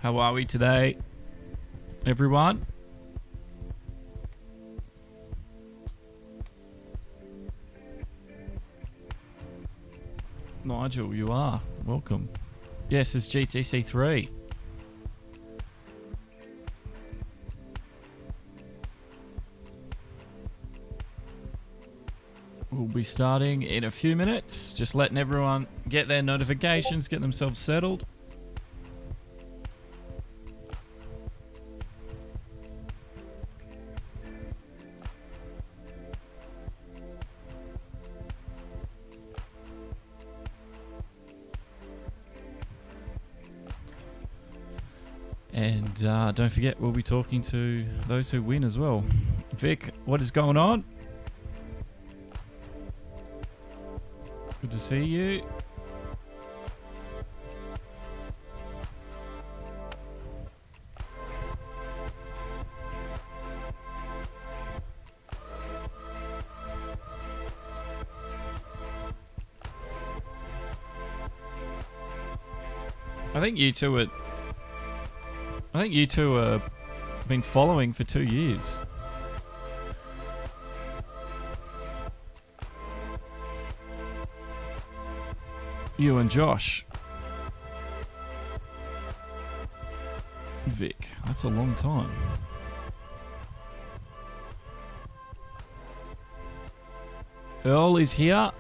How are we today, everyone? Nigel, you are. Welcome. Yes, it's GTC3. We'll be starting in a few minutes. Just letting everyone get their notifications, get themselves settled. And don't forget, we'll be talking to those who win as well. Vic, what is going on? Good to see you. I think you two have been following for 2 years. You and Josh. Vic, that's a long time. Earl is here.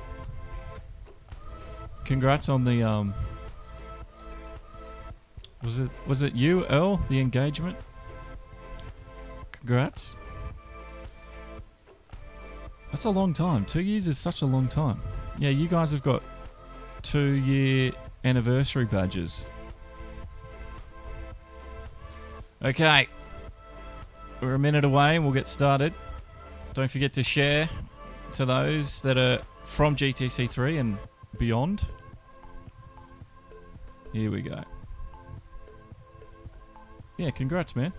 Congrats on the Was it you, Earl, the engagement? Congrats. That's a long time. 2 years is such a long time. Yeah, you guys have got 2-year anniversary badges. Okay. We're a minute away and we'll get started. Don't forget to share to those that are from GTC3 and beyond. Here we go. Yeah, congrats, man.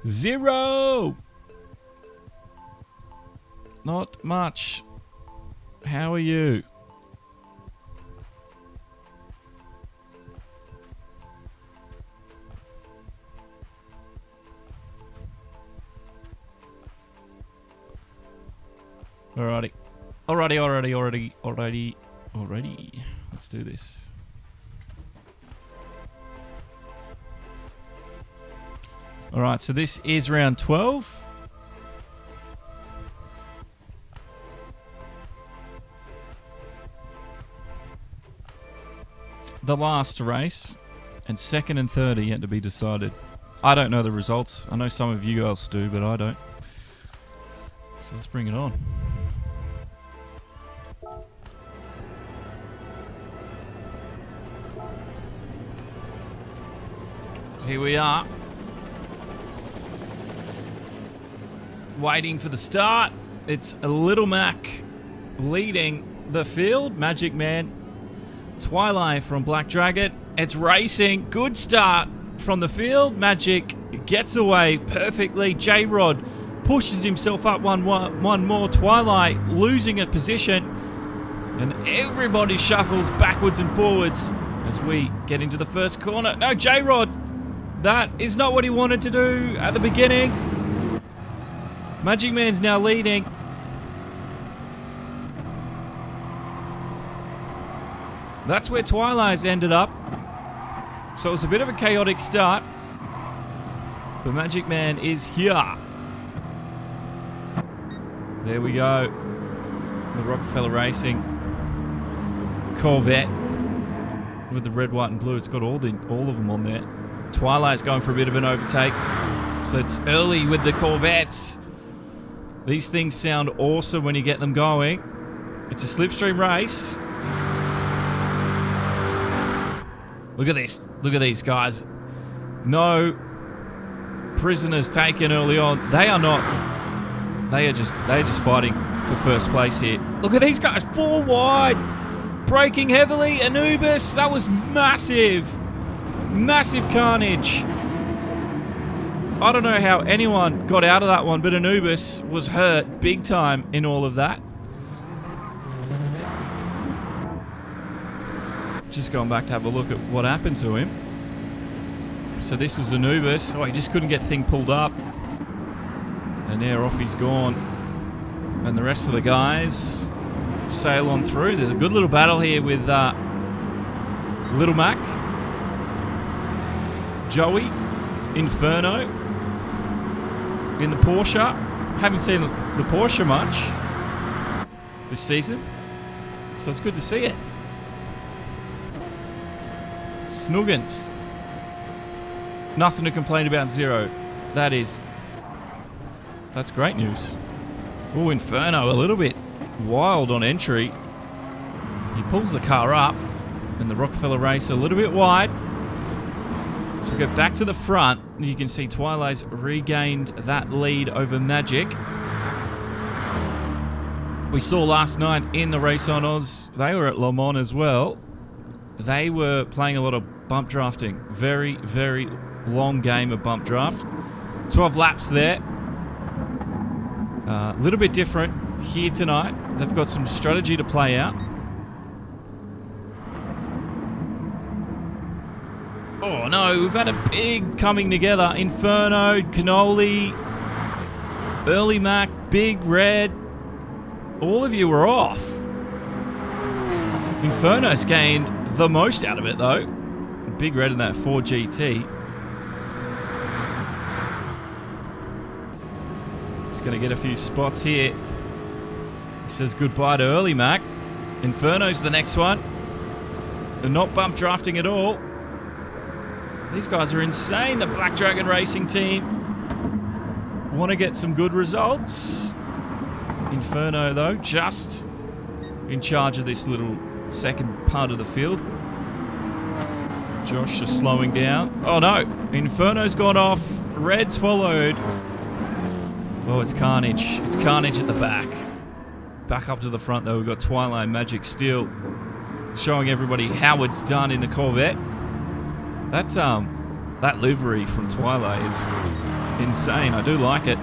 0! Not much. How are you? Alrighty. Alrighty. Let's do this. Alright, so this is round 12. The last race, and second and third are yet to be decided. I don't know the results. I know some of you else do, but I don't. So let's bring it on. So here we are. Waiting for the start. It's a Little Mac leading the field. Magic Man, Twilight from Black Dragon. It's racing. Good start from the field. Magic gets away perfectly. J-Rod pushes himself up one more. Twilight losing a position. And everybody shuffles backwards and forwards as we get into the first corner. No, J-Rod. That is not what he wanted to do at the beginning. Magic Man's now leading. That's where Twilight's ended up. So it was a bit of a chaotic start. But Magic Man is here. There we go. The Rockefeller Racing Corvette with the red, white and blue. It's got all of them on there. Twilight's going for a bit of an overtake. So it's early with the Corvettes. These things sound awesome when you get them going. It's a slipstream race. Look at this. Look at these guys. No prisoners taken early on. They are not they're just fighting for first place here. Look at these guys, 4 wide, braking heavily. Anubis, that was massive. Massive carnage. I don't know how anyone got out of that one, but Anubis was hurt big time in all of that. Just going back to have a look at what happened to him. So this was Anubis. Oh, he just couldn't get the thing pulled up. And there, off he's gone. And the rest of the guys sail on through. There's a good little battle here with Little Mac, Joey, Inferno in the Porsche. Haven't seen the Porsche much this season, so it's good to see it. Snuggins. Nothing to complain about, 0. That's great news. Oh, Inferno a little bit wild on entry. He pulls the car up, and the Rockefeller race a little bit wide. So we go back to the front. You can see Twilight's regained that lead over Magic. We saw last night in the race on Oz, they were at LeMans as well. They were playing a lot of bump drafting. Very, very long game of bump draft. 12 laps there. A little bit different here tonight. They've got some strategy to play out. Oh no, we've had a big coming together. Inferno, Cannoli, Early Mac, Big Red. All of you were off. Inferno's gained the most out of it though. Big Red in that 4GT. He's going to get a few spots here. He says goodbye to Early Mac. Inferno's the next one. They're not bump drafting at all. These guys are insane. The Black Dragon Racing team want to get some good results. Inferno, though, just in charge of this little second part of the field. Josh just slowing down. Oh, no. Inferno's gone off. Red's followed. Oh, it's carnage. It's carnage at the back. Back up to the front, though, we've got Twilight Magic still showing everybody how it's done in the Corvette. That livery from Twilight is insane. I do like it.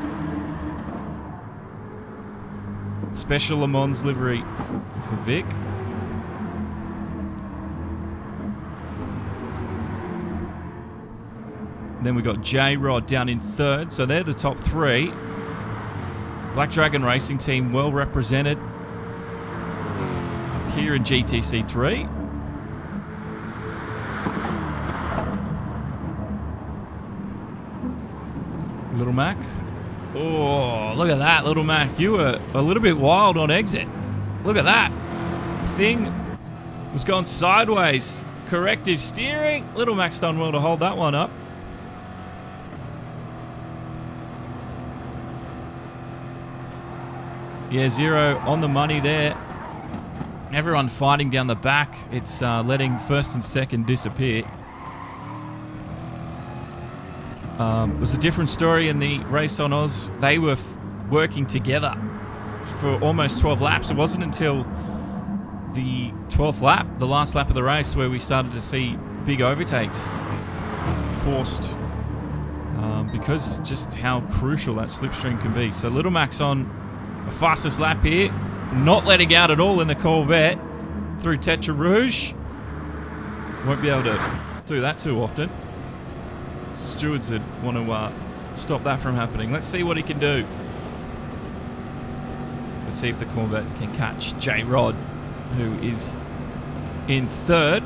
Special LeMans livery for Vic. Then we got J-Rod down in 3rd. So they're the top 3. Black Dragon Racing team well represented here in GTC3. Little Mac. Oh, look at that, Little Mac. You were a little bit wild on exit. Look at that. Thing was going sideways. Corrective steering. Little Mac's done well to hold that one up. Yeah, 0 on the money there. Everyone fighting down the back. It's letting 1st and 2nd disappear. It was a different story in the race on Oz. They were working together for almost 12 laps. It wasn't until the 12th lap, the last lap of the race, where we started to see big overtakes forced because just how crucial that slipstream can be. So Little Mac's on a fastest lap here, not letting out at all in the Corvette through Tetra Rouge. Won't be able to do that too often. Stewards would want to stop that from happening. Let's see what he can do. Let's see if the Corvette can catch J-Rod, who is in 3rd.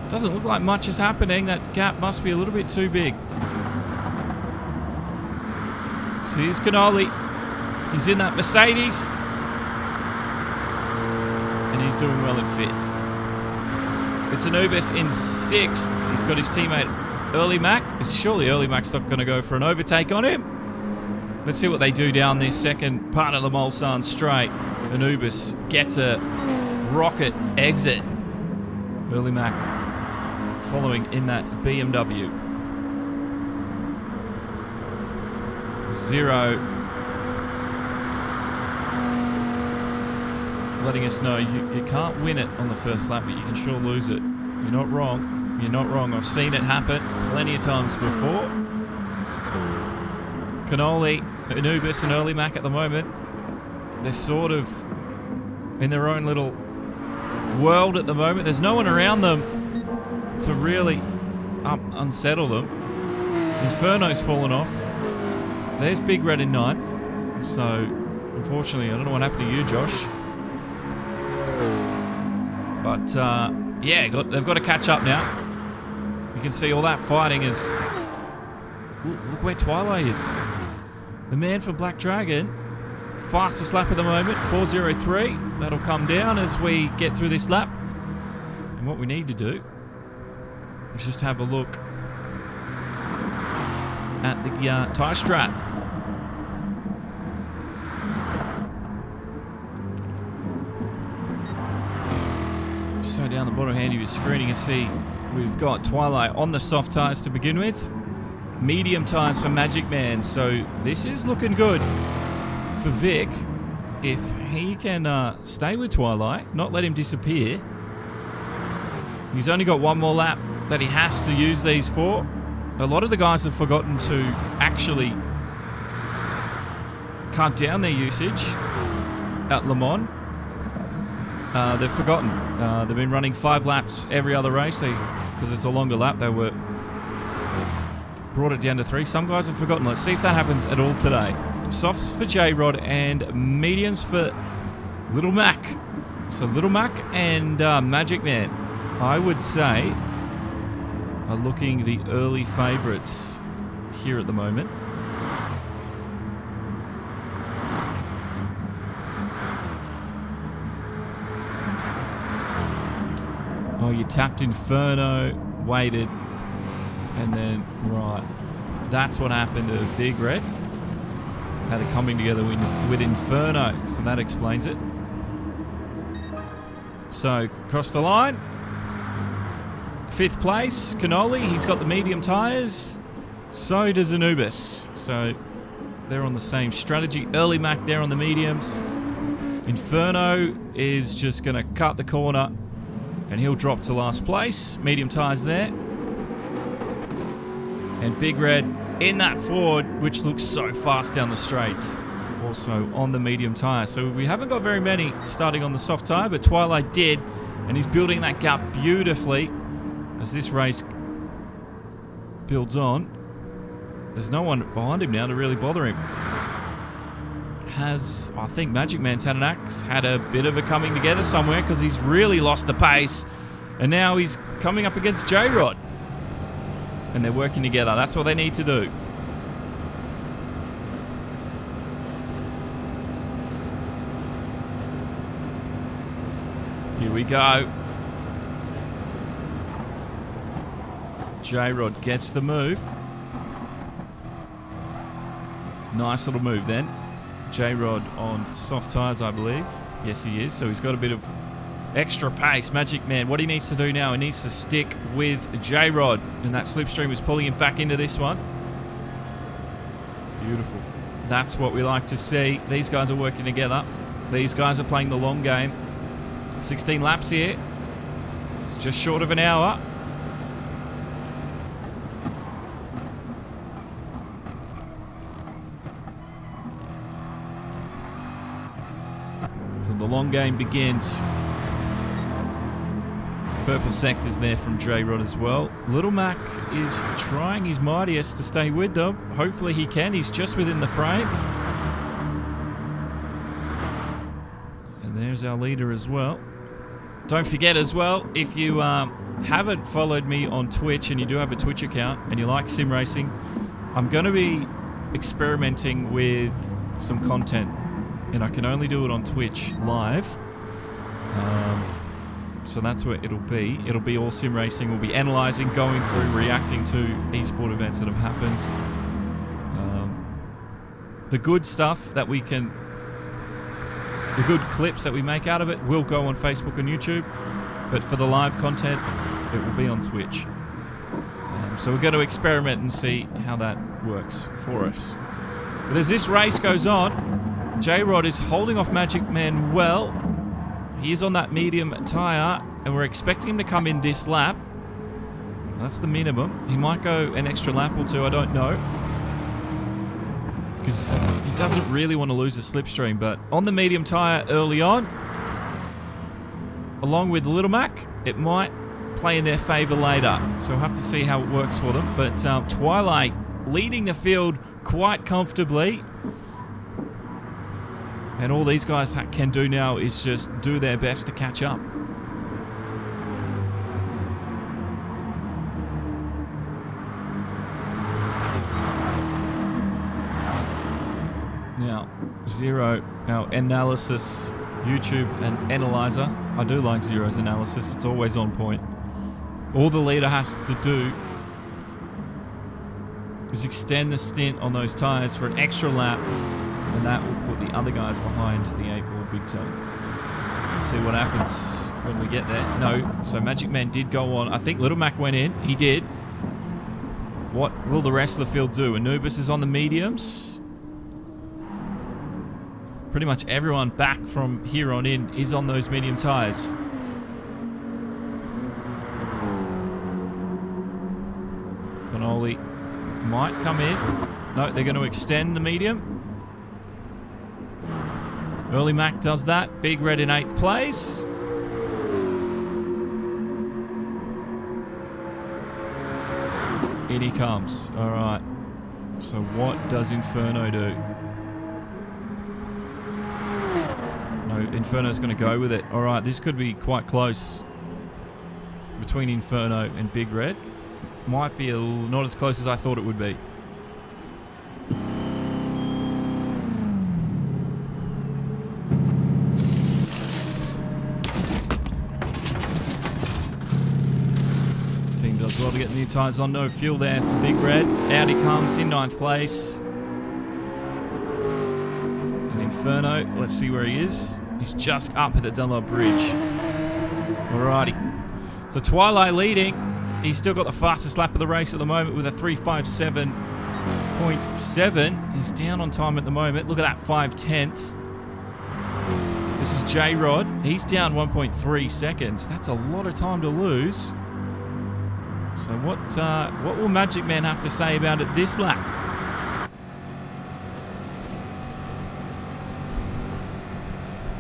Doesn't look like much is happening. That gap must be a little bit too big. So here's Cannoli. He's in that Mercedes. And he's doing well in 5th. It's Anubis in 6th. He's got his teammate Early Mac. Surely Early Mac's not going to go for an overtake on him. Let's see what they do down this second part of the Mulsanne straight. Anubis gets a rocket exit. Early Mac following in that BMW. 0. Letting us know you can't win it on the first lap, but you can sure lose it. You're not wrong. You're not wrong. I've seen it happen plenty of times before. Cannoli, Anubis, and Early Mac at the moment, they're sort of in their own little world at the moment. There's no one around them to really unsettle them. Inferno's fallen off. There's Big Red in 9th. So, unfortunately, I don't know what happened to you, Josh. But, yeah, they've got to catch up now. You can see all that fighting is... Look where Twilight is. The man from Black Dragon. Fastest lap at the moment, 4:03. That'll come down as we get through this lap. And what we need to do is just have a look at the tyre strap. So down the bottom hand of your screen you can see we've got Twilight on the soft tyres to begin with. Medium tyres for Magic Man. So this is looking good for Vic. If he can stay with Twilight, not let him disappear. He's only got one more lap that he has to use these for. A lot of the guys have forgotten to actually cut down their usage at Le Mans. They've forgotten. They've been running 5 laps every other race because it's a longer lap. They were brought it down to 3. Some guys have forgotten. Let's see if that happens at all today. Softs for J-Rod and mediums for Little Mac. So Little Mac and Magic Man, I would say, are looking the early favourites here at the moment. Oh, you tapped Inferno, waited, and then, right. That's what happened to Big Red. Had it coming together with Inferno, so that explains it. So, across the line. 5th place, Cannoli. He's got the medium tyres. So does Anubis. So, they're on the same strategy. Early Mac there on the mediums. Inferno is just going to cut the corner. And he'll drop to last place. Medium tyres there. And Big Red in that Ford, which looks so fast down the straights. Also on the medium tyre. So we haven't got very many starting on the soft tyre, but Twilight did. And he's building that gap beautifully as this race builds on. There's no one behind him now to really bother him. I think Magic Man's had a bit of a coming together somewhere because he's really lost the pace. And now he's coming up against J-Rod. And they're working together. That's what they need to do. Here we go. J-Rod gets the move. Nice little move then. J-Rod on soft tyres, I believe. Yes, he is. So he's got a bit of extra pace. Magic Man, what he needs to do now, he needs to stick with J-Rod. And that slipstream is pulling him back into this one. Beautiful. That's what we like to see. These guys are working together. These guys are playing the long game. 16 laps here. It's just short of an hour. So the long game begins. Purple sectors there from J-Rod as well. Little Mac is trying his mightiest to stay with them. Hopefully he can. He's just within the frame. And there's our leader as well. Don't forget as well, if you haven't followed me on Twitch and you do have a Twitch account and you like sim racing, I'm going to be experimenting with some content. And I can only do it on Twitch live. So that's where it'll be. It'll be all sim racing. We'll be analysing, going through, reacting to esport events that have happened. The good stuff that we can... The good clips that we make out of it will go on Facebook and YouTube. But for the live content, it will be on Twitch. So we're going to experiment and see how that works for us. But as this race goes on, J-Rod is holding off Magic Man well. He is on that medium tyre, and we're expecting him to come in this lap. That's the minimum. He might go an extra lap or two, I don't know. Because he doesn't really want to lose a slipstream, but on the medium tyre early on, along with Little Mac, it might play in their favour later. So we'll have to see how it works for them. But Twilight leading the field quite comfortably. And all these guys can do now is just do their best to catch up. Now, Zero, our analysis, YouTube and analyzer. I do like Zero's analysis. It's always on point. All the leader has to do is extend the stint on those tyres for an extra lap, and that will put the other guys behind the 8-ball big toe. Let's see what happens when we get there. No, so Magic Man did go on. I think Little Mac went in. He did. What will the rest of the field do? Anubis is on the mediums. Pretty much everyone back from here on in is on those medium tyres. Cannoli might come in. No, they're going to extend the medium. Early Mac does that. Big Red in 8th place. In he comes. All right. So what does Inferno do? No, Inferno's going to go with it. All right, this could be quite close between Inferno and Big Red. Might be not as close as I thought it would be. Team does well to get the new tyres on. No fuel there for Big Red. Out he comes in 9th place. And Inferno, let's see where he is. He's just up at the Dunlop Bridge. Alrighty. So Twilight leading. He's still got the fastest lap of the race at the moment with a 3:57.7. He's down on time at the moment. Look at that, 5/10. This is J-Rod. He's down 1.3 seconds. That's a lot of time to lose. So what will Magic Man have to say about it this lap?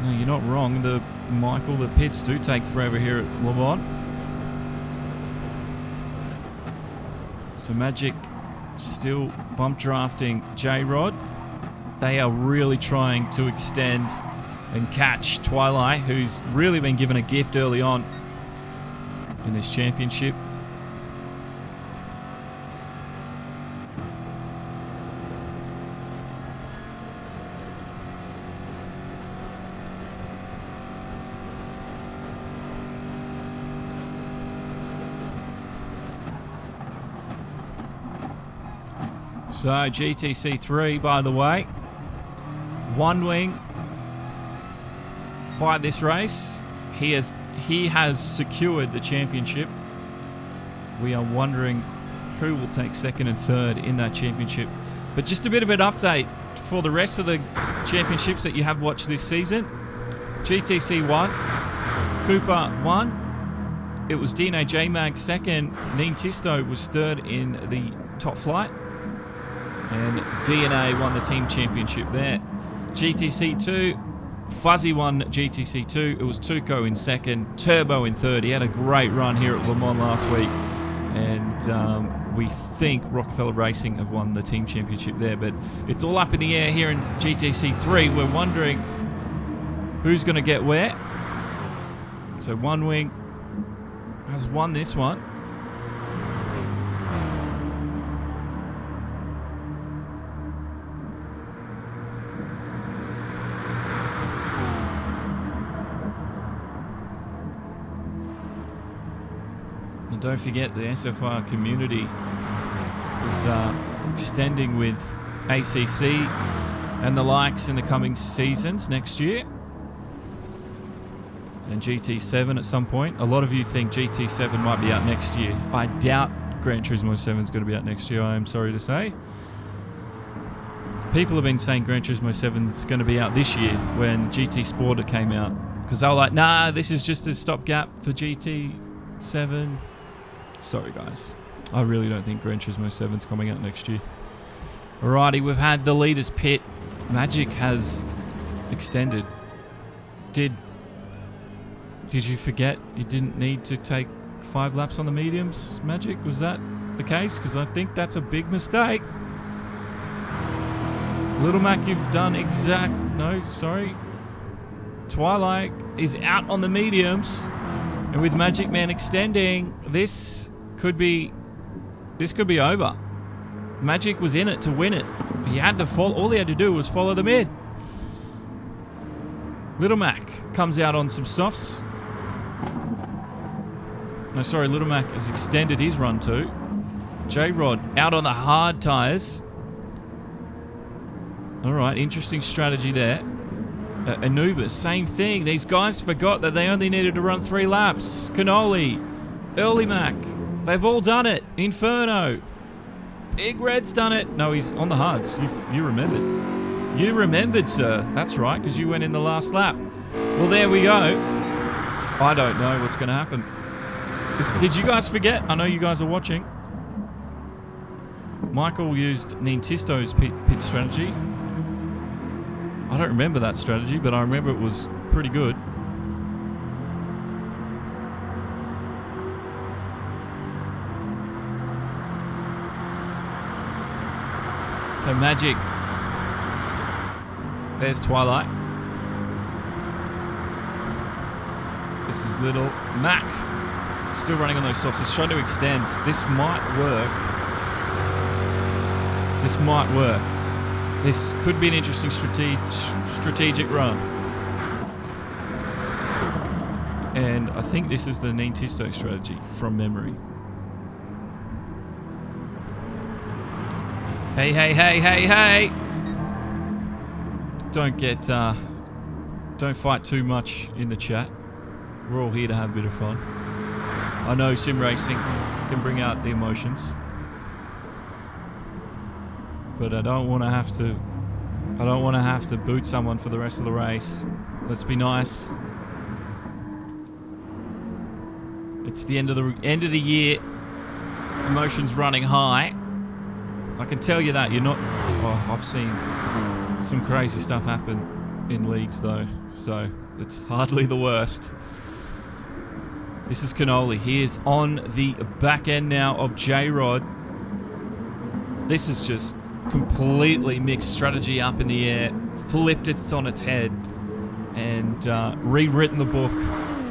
No, you're not wrong. The pits do take forever here at LeMans. So Magic still bump drafting J-Rod. They are really trying to extend and catch Twilight, who's really been given a gift early on in this championship. So GTC3, by the way, one wing by this race. He has secured the championship. We are wondering who will take second and third in that championship. But just a bit of an update for the rest of the championships that you have watched this season. GTC 1, Cooper 1. It was DNA J-Mag second. Neen Tisto was third in the top flight. And DNA won the team championship there. GTC2, Fuzzy won GTC2. It was Tuco in second, Turbo in third. He had a great run here at LeMans last week. And we think Rockefeller Racing have won the team championship there. But it's all up in the air here in GTC3. We're wondering who's going to get where. So One Wing has won this one. And don't forget, the SFR community is extending with ACC and the likes in the coming seasons next year. And GT7 at some point. A lot of you think GT7 might be out next year. I doubt Gran Turismo 7 is going to be out next year, I am sorry to say. People have been saying Gran Turismo 7 is going to be out this year when GT Sport came out. Because they were like, nah, this is just a stopgap for GT7. Sorry, guys. I really don't think Gran Turismo 7 is coming out next year. Alrighty, we've had the leaders pit. Magic has extended. Did you forget you didn't need to take 5 laps on the mediums, Magic? Was that the case? Because I think that's a big mistake. Little Mac, you've done no, sorry. Twilight is out on the mediums. And with Magic Man extending, this could be over. Magic was in it to win it. He had to follow, all he had to do was follow the mid. Little Mac comes out on some softs. No, sorry, Little Mac has extended his run too. J-Rod out on the hard tyres. Alright, interesting strategy there. Anubis, same thing. These guys forgot that they only needed to run 3 laps. Cannoli, Early Mac, they've all done it. Inferno, Big Red's done it. No, he's on the hards. You remembered. You remembered, sir. That's right, because you went in the last lap. Well, there we go. I don't know what's going to happen. Did you guys forget? I know you guys are watching. Michael used Nintisto's pit strategy. I don't remember that strategy, but I remember it was pretty good. So Magic. There's Twilight. This is Little Mac. Still running on those softs. He's trying to extend. This might work. This might work. This could be an interesting strategic run. And I think this is the Nintisto strategy from memory. Hey, hey, hey, hey, hey! Don't fight too much in the chat. We're all here to have a bit of fun. I know sim racing can bring out the emotions. But I don't want to have to boot someone for the rest of the race. Let's be nice. It's the end of the year. Emotions running high. I can tell you that you're not. Oh, I've seen some crazy stuff happen in leagues though, so it's hardly the worst. This is Cannoli. He is on the back end now of J-Rod. This is just completely mixed strategy up in the air, flipped it on its head, and rewritten the book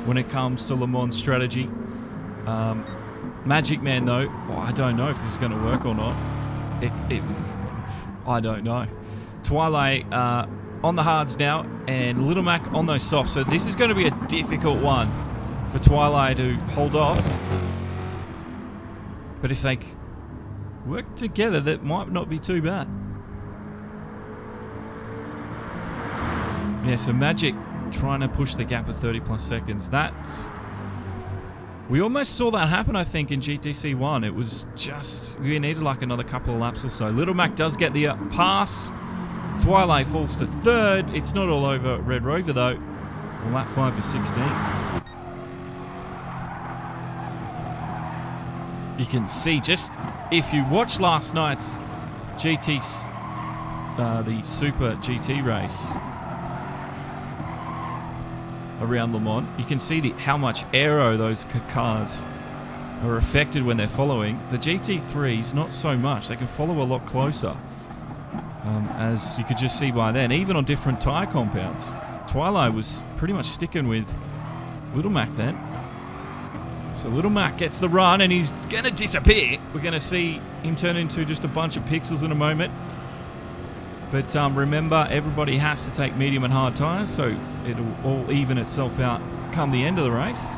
when it comes to LeMans strategy. Magic Man though, I don't know if this is going to work or not. I don't know. Twilight on the hards now, and Little Mac on those softs. So this is going to be a difficult one for Twilight to hold off. But if they work together, that might not be too bad. Yeah, so Magic trying to push the gap of 30 plus seconds. We almost saw that happen, I think, in GTC1. It was just, we needed like another couple of laps or so. Little Mac does get the pass. Twilight falls to third. It's not all over Red Rover, though. On lap 5 to 16. You can see, just if you watch last night's the Super GT race around Le Mans, you can see how much aero those cars are affected when they're following. The GT3s, not so much. They can follow a lot closer, as you could just see by then, even on different tyre compounds. Twilight was pretty much sticking with Little Mac then. So Little Mac gets the run, and he's going to disappear. We're going to see him turn into just a bunch of pixels in a moment. But remember, everybody has to take medium and hard tyres, so it'll all even itself out come the end of the race.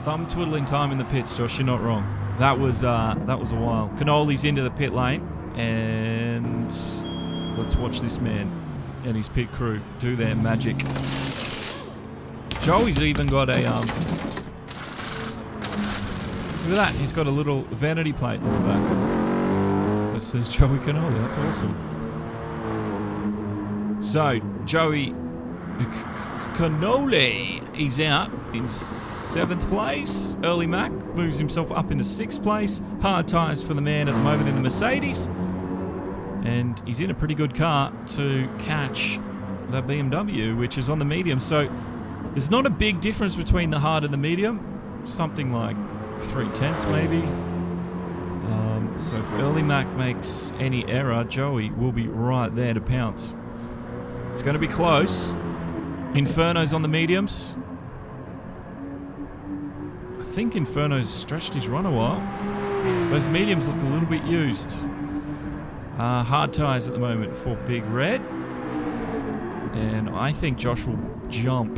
Thumb twiddling time in the pits, Josh. You're not wrong. That was a while. Cannoli's into the pit lane, and let's watch this man. and his pit crew do their magic. Joey's even got a look at that, he's got a little vanity plate in the back that says Joey Cannoli. That's awesome. So Joey Cannoli, he's out in 7th place. Early Mac moves himself up into 6th place. Hard tyres for the man at the moment in the Mercedes, and he's in a pretty good car to catch the BMW, which is on the medium. So there's not a big difference between the hard and the medium, something like 0.3 maybe. So if Early Mac makes any error, Joey will be right there to pounce. It's going to be close. Inferno's on the mediums. I think Inferno's stretched his run a while. Those mediums look a little bit used. Hard tyres at the moment for Big Red. And I think Josh will jump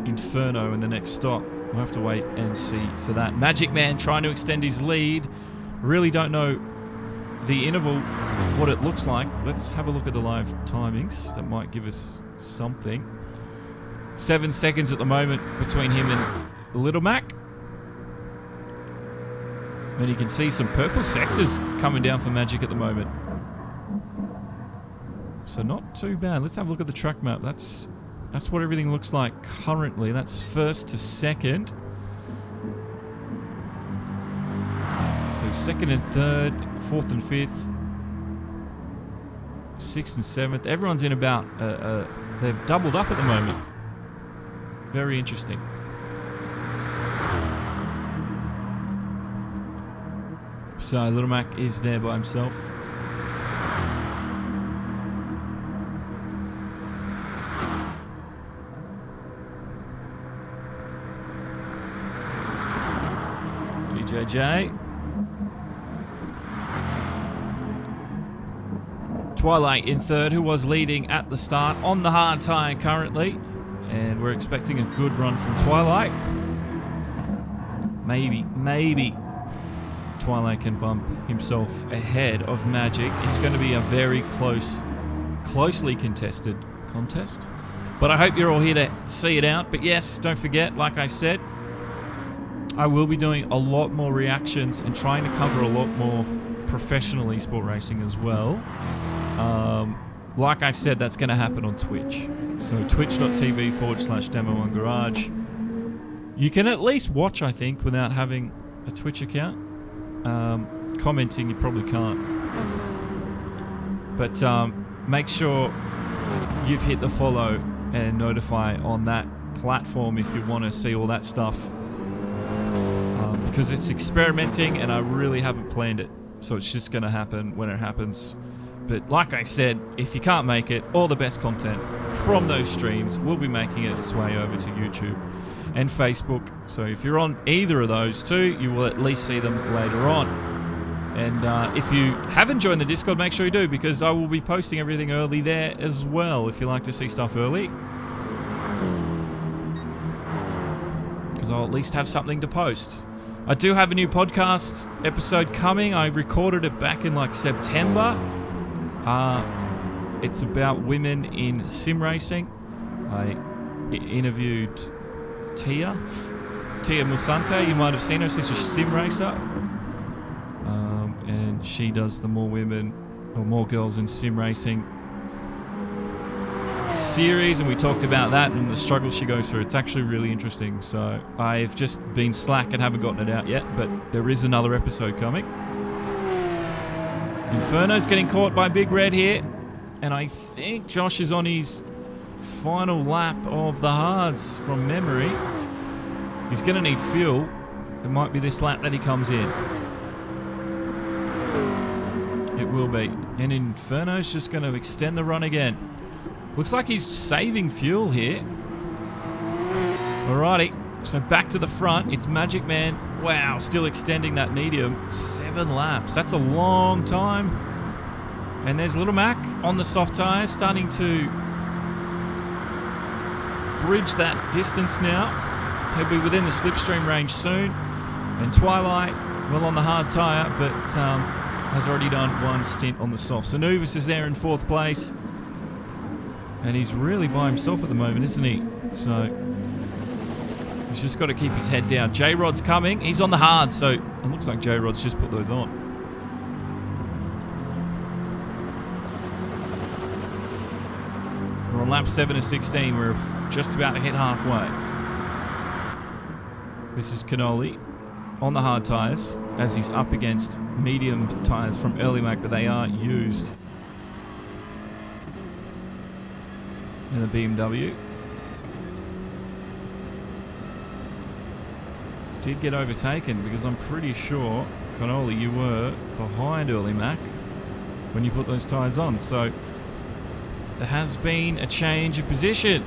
Inferno in the next stop. We'll have to wait and see for that. Magic Man trying to extend his lead. Really don't know the interval, what it looks like. Let's have a look at the live timings. That might give us something. 7 seconds at the moment between him and Little Mac. And you can see some purple sectors coming down for Magic at the moment. So not too bad. Let's have a look at the track map. That's what everything looks like currently. That's 1st to 2nd. So 2nd and 3rd, 4th and 5th, 6th and 7th. Everyone's in about, they've doubled up at the moment. Very interesting. So Little Mac is there by himself. DJJ. Twilight in 3rd, who was leading at the start on the hard tyre currently. And we're expecting a good run from Twilight. Maybe Twilight can bump himself ahead of Magic. It's going to be a very closely contested contest. But I hope you're all here to see it out. But yes, don't forget, like I said, I will be doing a lot more reactions and trying to cover a lot more professional esport racing as well. Like I said, that's going to happen on Twitch. So twitch.tv/Demo1Garage. You can at least watch, I think, without having a Twitch account. Commenting, you probably can't. But make sure you've hit the follow and notify on that platform if you want to see all that stuff. Because it's experimenting and I really haven't planned it. So it's just going to happen when it happens. But like I said, if you can't make it, all the best content from those streams will be making its way over to YouTube and Facebook. So if you're on either of those two, you will at least see them later on. And if you haven't joined the Discord, make sure you do, because I will be posting everything early there as well if you like to see stuff early. Because I'll at least have something to post. I do have a new podcast episode coming. I recorded it back in like September. It's about women in sim racing. I interviewed Tia Musante. You might have seen her. She's a sim racer. And she does the More Women or More Girls in Sim Racing series, and we talked about that and the struggles she goes through. It's actually really interesting. So I've just been slack and haven't gotten it out yet, but there is another episode coming. Inferno's getting caught by Big Red here, and I think Josh is on his final lap of the hards from memory. He's going to need fuel. It might be this lap that he comes in. It will be. And Inferno's just going to extend the run again. Looks like he's saving fuel here. Alrighty. So back to the front. It's Magic Man. Wow, still extending that medium. 7 laps. That's a long time. And there's Little Mac on the soft tyres, starting to bridge that distance now. He'll be within the slipstream range soon. And Twilight, well, on the hard tyre, but has already done one stint on the soft. So Nubis is there in 4th place. And he's really by himself at the moment, isn't he? So he's just got to keep his head down. J-Rod's coming. He's on the hard, so it looks like J-Rod's just put those on. We're on lap 7 of 16. We're just about to hit halfway. This is Cannoli on the hard tyres as he's up against medium tyres from Early Mac, but they are used in the BMW. Did get overtaken because I'm pretty sure, Cannoli, you were behind Early Mac when you put those tyres on. So there has been a change of position.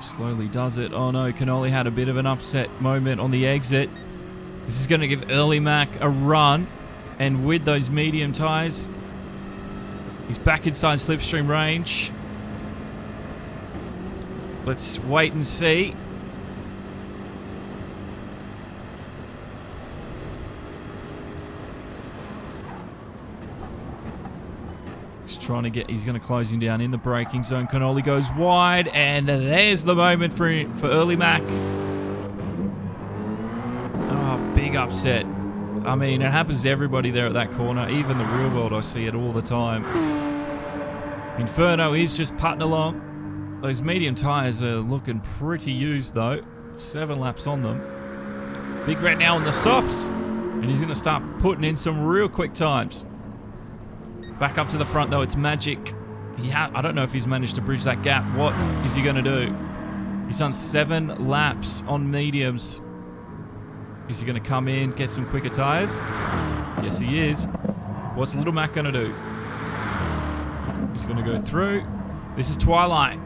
Slowly does it. Oh no, Cannoli had a bit of an upset moment on the exit. This is going to give Early Mac a run. And with those medium tyres, he's back inside slipstream range. Let's wait and see. He's going to close him down in the braking zone. Cannoli goes wide, and there's the moment for Early Mac. Oh, big upset. I mean, it happens to everybody there at that corner. Even the real world, I see it all the time. Inferno is just putting along. Those medium tyres are looking pretty used, though. 7 laps on them. It's Big Red now on the softs, and he's going to start putting in some real quick times. Back up to the front, though, it's Magic. I don't know if he's managed to bridge that gap. What is he going to do? He's done 7 laps on mediums. Is he going to come in, get some quicker tyres? Yes, he is. What's Little Mac going to do? He's going to go through. This is Twilight.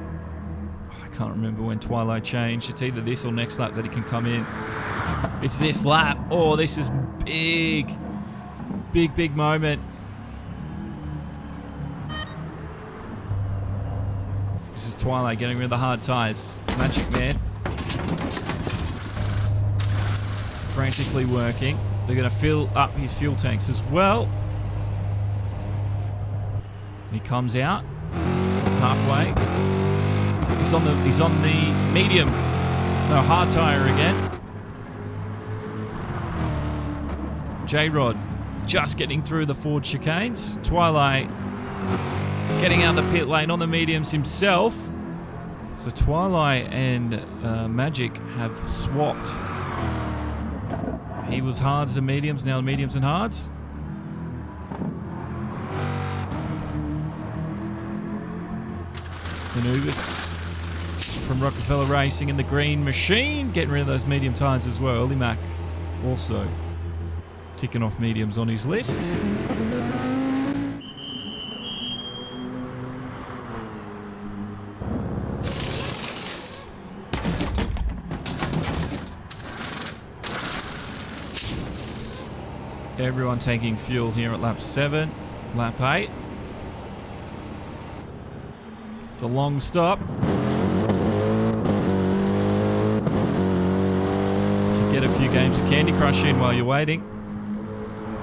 Oh, I can't remember when Twilight changed. It's either this or next lap that he can come in. It's this lap. Oh, this is big. Big moment. This is Twilight getting rid of the hard tyres. Magic Man. Frantically working. They're going to fill up his fuel tanks as well. He comes out halfway. He's on the medium. No, hard tyre again. J-Rod just getting through the Ford chicanes. Twilight getting out the pit lane on the mediums himself. So Twilight and Magic have swapped. He was hards and mediums, now mediums and hards. Maneuvers from Rockefeller Racing in the green machine, getting rid of those medium tyres as well. Early Mac also ticking off mediums on his list. Everyone taking fuel here at lap 7, lap 8. It's a long stop. You can get a few games of Candy Crush in while you're waiting.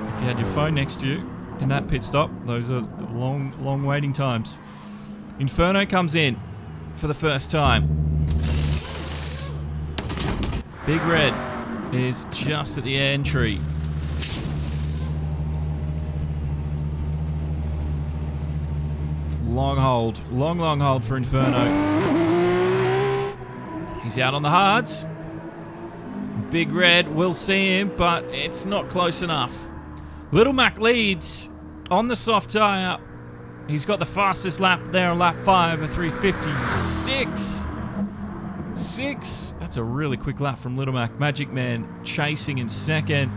If you had your phone next to you in that pit stop, those are long waiting times. Inferno comes in for the first time. Big Red is just at the entry. Long hold for Inferno. He's out on the hards. Big Red will see him, but it's not close enough. Little Mac leads on the soft tyre. He's got the fastest lap there on lap 5, a 3:56. 6. That's a really quick lap from Little Mac. Magic Man chasing in second.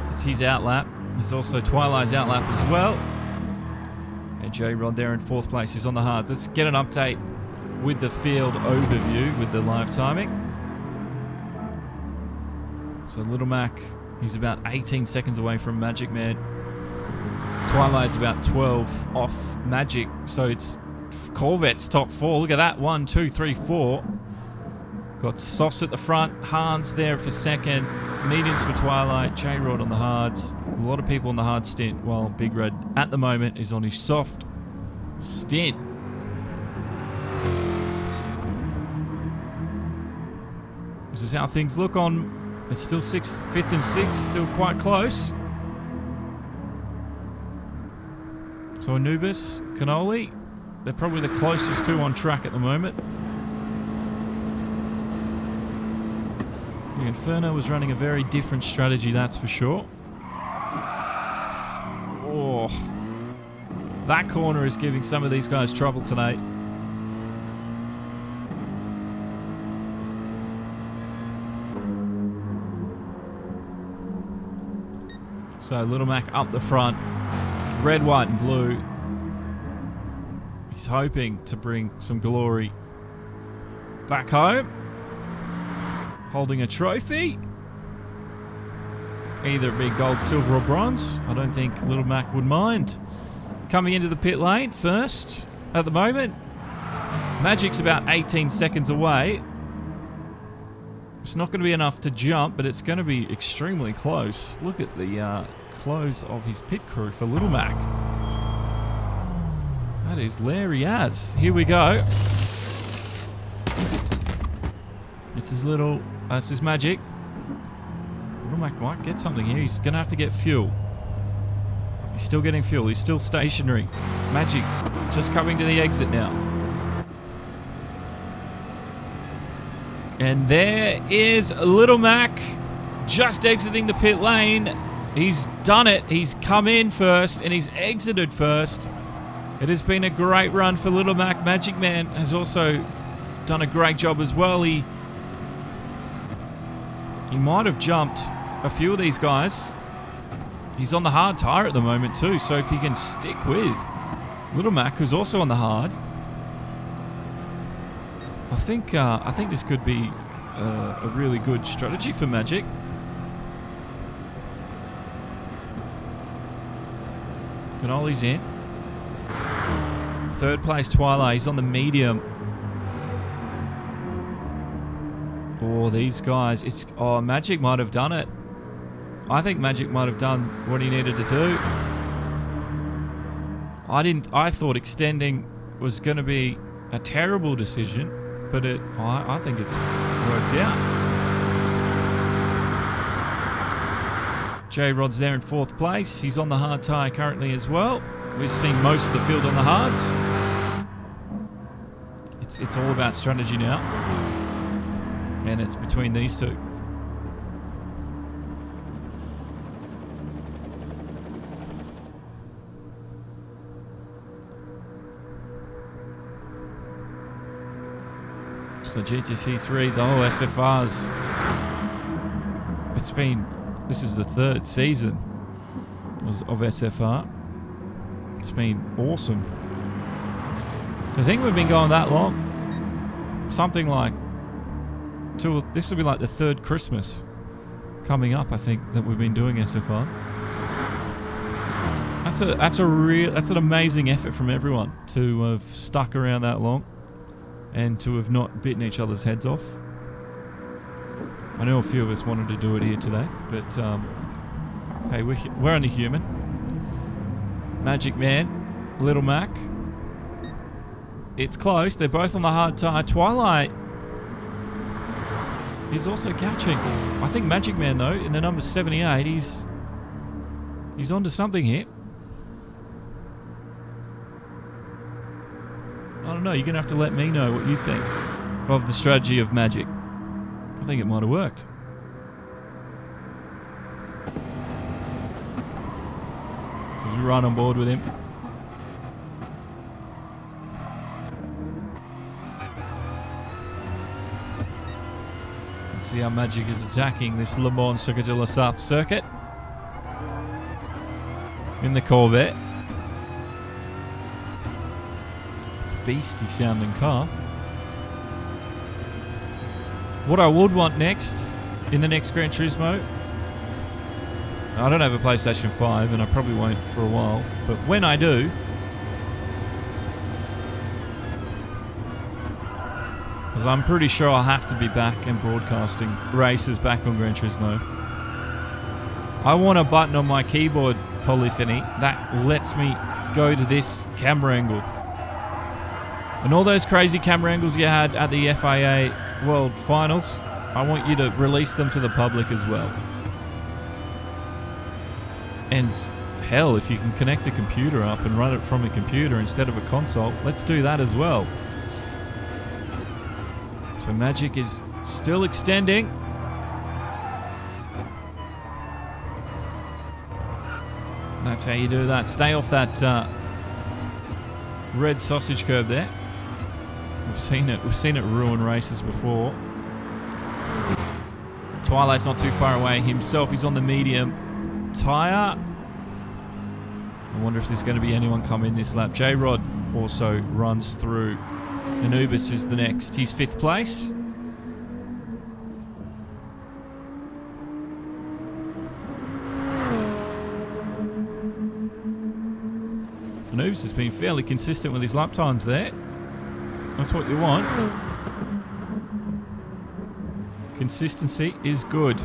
It's his outlap. There's also Twilight's outlap as well. And J-Rod there in 4th place. He's on the hards. Let's get an update with the field overview with the live timing. So Little Mac, he's about 18 seconds away from Magic Man. Twilight's about 12 off Magic. So it's Corvette's top 4. Look at that. 1, 2, 3, 4. Got softs at the front, Hans there for second, mediums for Twilight, J-Rod on the hards. A lot of people on the hard stint, while Big Red at the moment is on his soft stint. This is how things look on. It's still 5th and 6th, still quite close. So Anubis, Cannoli, they're probably the closest two on track at the moment. The Inferno was running a very different strategy, that's for sure. Oh, that corner is giving some of these guys trouble tonight. So Little Mac up the front, red, white and blue. He's hoping to bring some glory back home. Holding a trophy. Either it be gold, silver or bronze. I don't think Little Mac would mind. Coming into the pit lane first at the moment. Magic's about 18 seconds away. It's not going to be enough to jump, but it's going to be extremely close. Look at the close of his pit crew for Little Mac. That is Larry Az. Here we go. This is Magic. Little Mac might get something here. He's going to have to get fuel. He's still getting fuel. He's still stationary. Magic just coming to the exit now. And there is Little Mac just exiting the pit lane. He's done it. He's come in first and he's exited first. It has been a great run for Little Mac. Magic Man has also done a great job as well. He might have jumped a few of these guys. He's on the hard tyre at the moment too, so if he can stick with Little Mac, who's also on the hard, I think this could be a really good strategy for Magic. Cannoli's in. Third place Twilight. He's on the medium. Oh, these guys. Magic might have done it. I think Magic might have done what he needed to do. I thought extending was going to be a terrible decision, but I think it's worked out. J-Rod's there in 4th place. He's on the hard tyre currently as well. We've seen most of the field on the hards. It's all about strategy now. And it's between these two. So GTC3, the whole SFRs. This is the 3rd season of SFR. It's been awesome. To think we've been going that long. Something like this will be like the 3rd Christmas coming up, I think, that we've been doing SFR. That's an amazing effort from everyone to have stuck around that long and to have not bitten each other's heads off. I know a few of us wanted to do it here today, but hey, we're only human. Magic Man, Little Mac. It's close. They're both on the hard tyre. Twilight is also catching. I think Magic Man, though, in the number 78, he's onto something here. I don't know. You're going to have to let me know what you think of the strategy of Magic. I think it might have worked. So you're right on board with him. Let's see how Magic is attacking this LeMans Circuit de la Sarthe circuit. In the Corvette. It's a beastie sounding car. What I would want next, in the next Gran Turismo, I don't have a PlayStation 5 and I probably won't for a while, but when I do, Because I'm pretty sure I'll have to be back and broadcasting races back on Gran Turismo. I want a button on my keyboard, Polyphony, that lets me go to this camera angle. And all those crazy camera angles you had at the FIA World Finals, I want you to release them to the public as well. And hell, if you can connect a computer up and run it from a computer instead of a console, let's do that as well. So Magic is still extending. That's how you do that. Stay off that red sausage curb there. We've seen it ruin races before. Twilight's not too far away himself. He's on the medium tyre. I wonder if there's going to be anyone come in this lap. J-Rod also runs through. Anubis is the next. He's 5th place. Anubis has been fairly consistent with his lap times there. That's what you want. Consistency is good.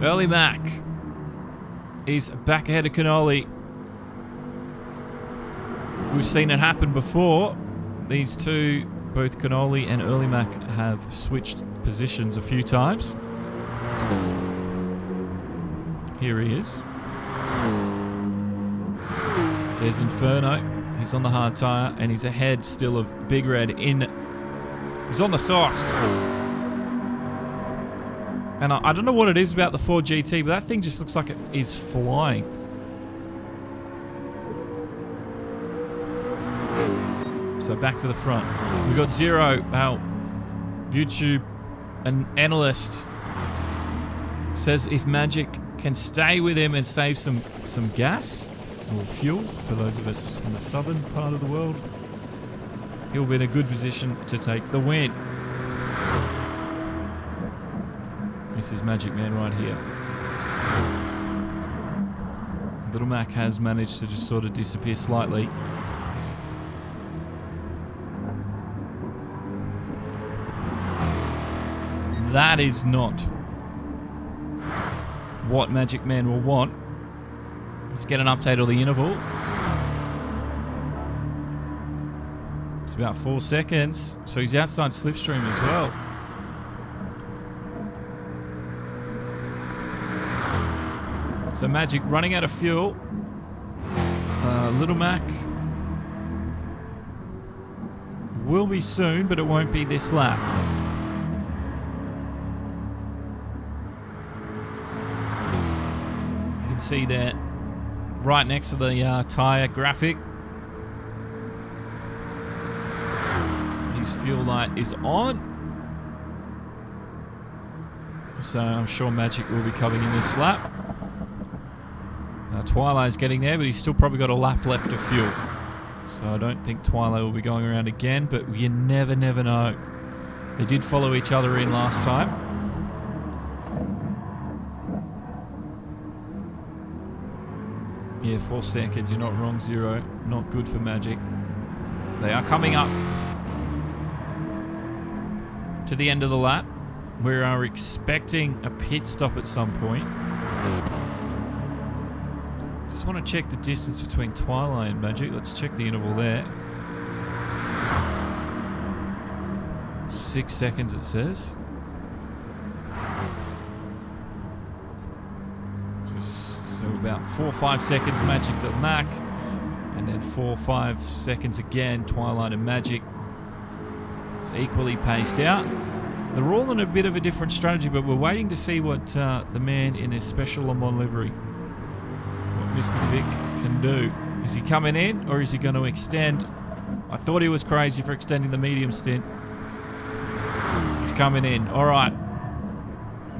Early Mac is back ahead of Cannoli. We've seen it happen before. These two, both Cannoli and Early Mac, have switched positions a few times. Here he is. There's Inferno. He's on the hard tyre and he's ahead still of Big Red in... He's on the softs. And I don't know what it is about the Ford GT, but that thing just looks like it is flying. So back to the front. We've got Zero, our YouTube an analyst, says if Magic can stay with him and save some gas or fuel for those of us in the southern part of the world, he'll be in a good position to take the win. This is Magic Man right here. Little Mac has managed to just sort of disappear slightly. That is not what Magic Man will want. Let's get an update on the interval. It's about 4 seconds, so he's outside Slipstream as well. So Magic running out of fuel. Little Mac will be soon, but it won't be this lap. You can see that right next to the tyre graphic. His fuel light is on. So I'm sure Magic will be coming in this lap. Twilight's getting there, but he's still probably got a lap left of fuel. So I don't think Twilight will be going around again, but you never know. They did follow each other in last time. Yeah, 4 seconds, you're not wrong, Zero. Not good for Magic. They are coming up to the end of the lap. We are expecting a pit stop at some point. Just want to check the distance between Twilight and Magic. Let's check the interval there. 6 seconds it says. So about 4 or 5 seconds Magic to Mac. And then 4 or 5 seconds again Twilight and Magic. It's equally paced out. They're all in a bit of a different strategy, but we're waiting to see what the man in this special LeMans livery, Mr. Vic, can do. Is he coming in or is he going to extend? I thought he was crazy for extending the medium stint. He's coming in. All right.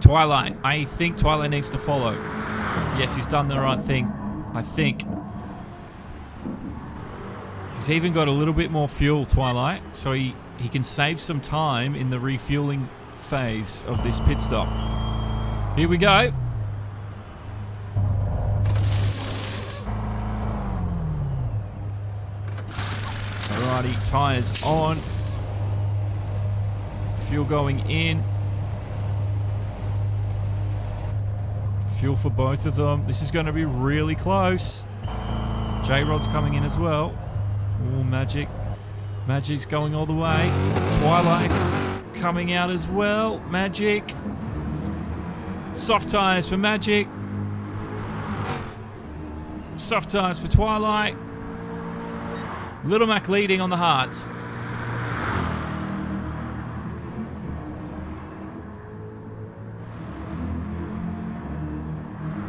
Twilight. I think Twilight needs to follow. Yes, he's done the right thing. I think. He's even got a little bit more fuel, Twilight, so he can save some time in the refueling phase of this pit stop. Here we go. Alrighty, tyres on. Fuel going in. Fuel for both of them. This is going to be really close. J-Rod's coming in as well. Oh, Magic. Magic's going all the way. Twilight's coming out as well. Magic. Soft tyres for Magic. Soft tyres for Twilight. Little Mac leading on the hards.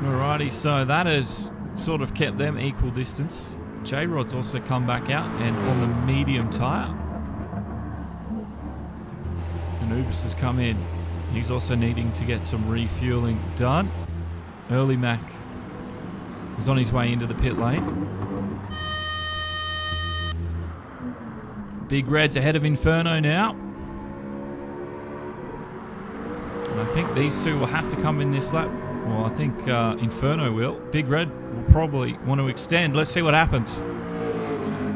Alrighty, so that has sort of kept them equal distance. J-Rod's also come back out and on the medium tyre. And Ubis has come in. He's also needing to get some refueling done. Early Mac is on his way into the pit lane. Big Red's ahead of Inferno now. And I think these two will have to come in this lap. Well, I think Inferno will. Big Red will probably want to extend. Let's see what happens.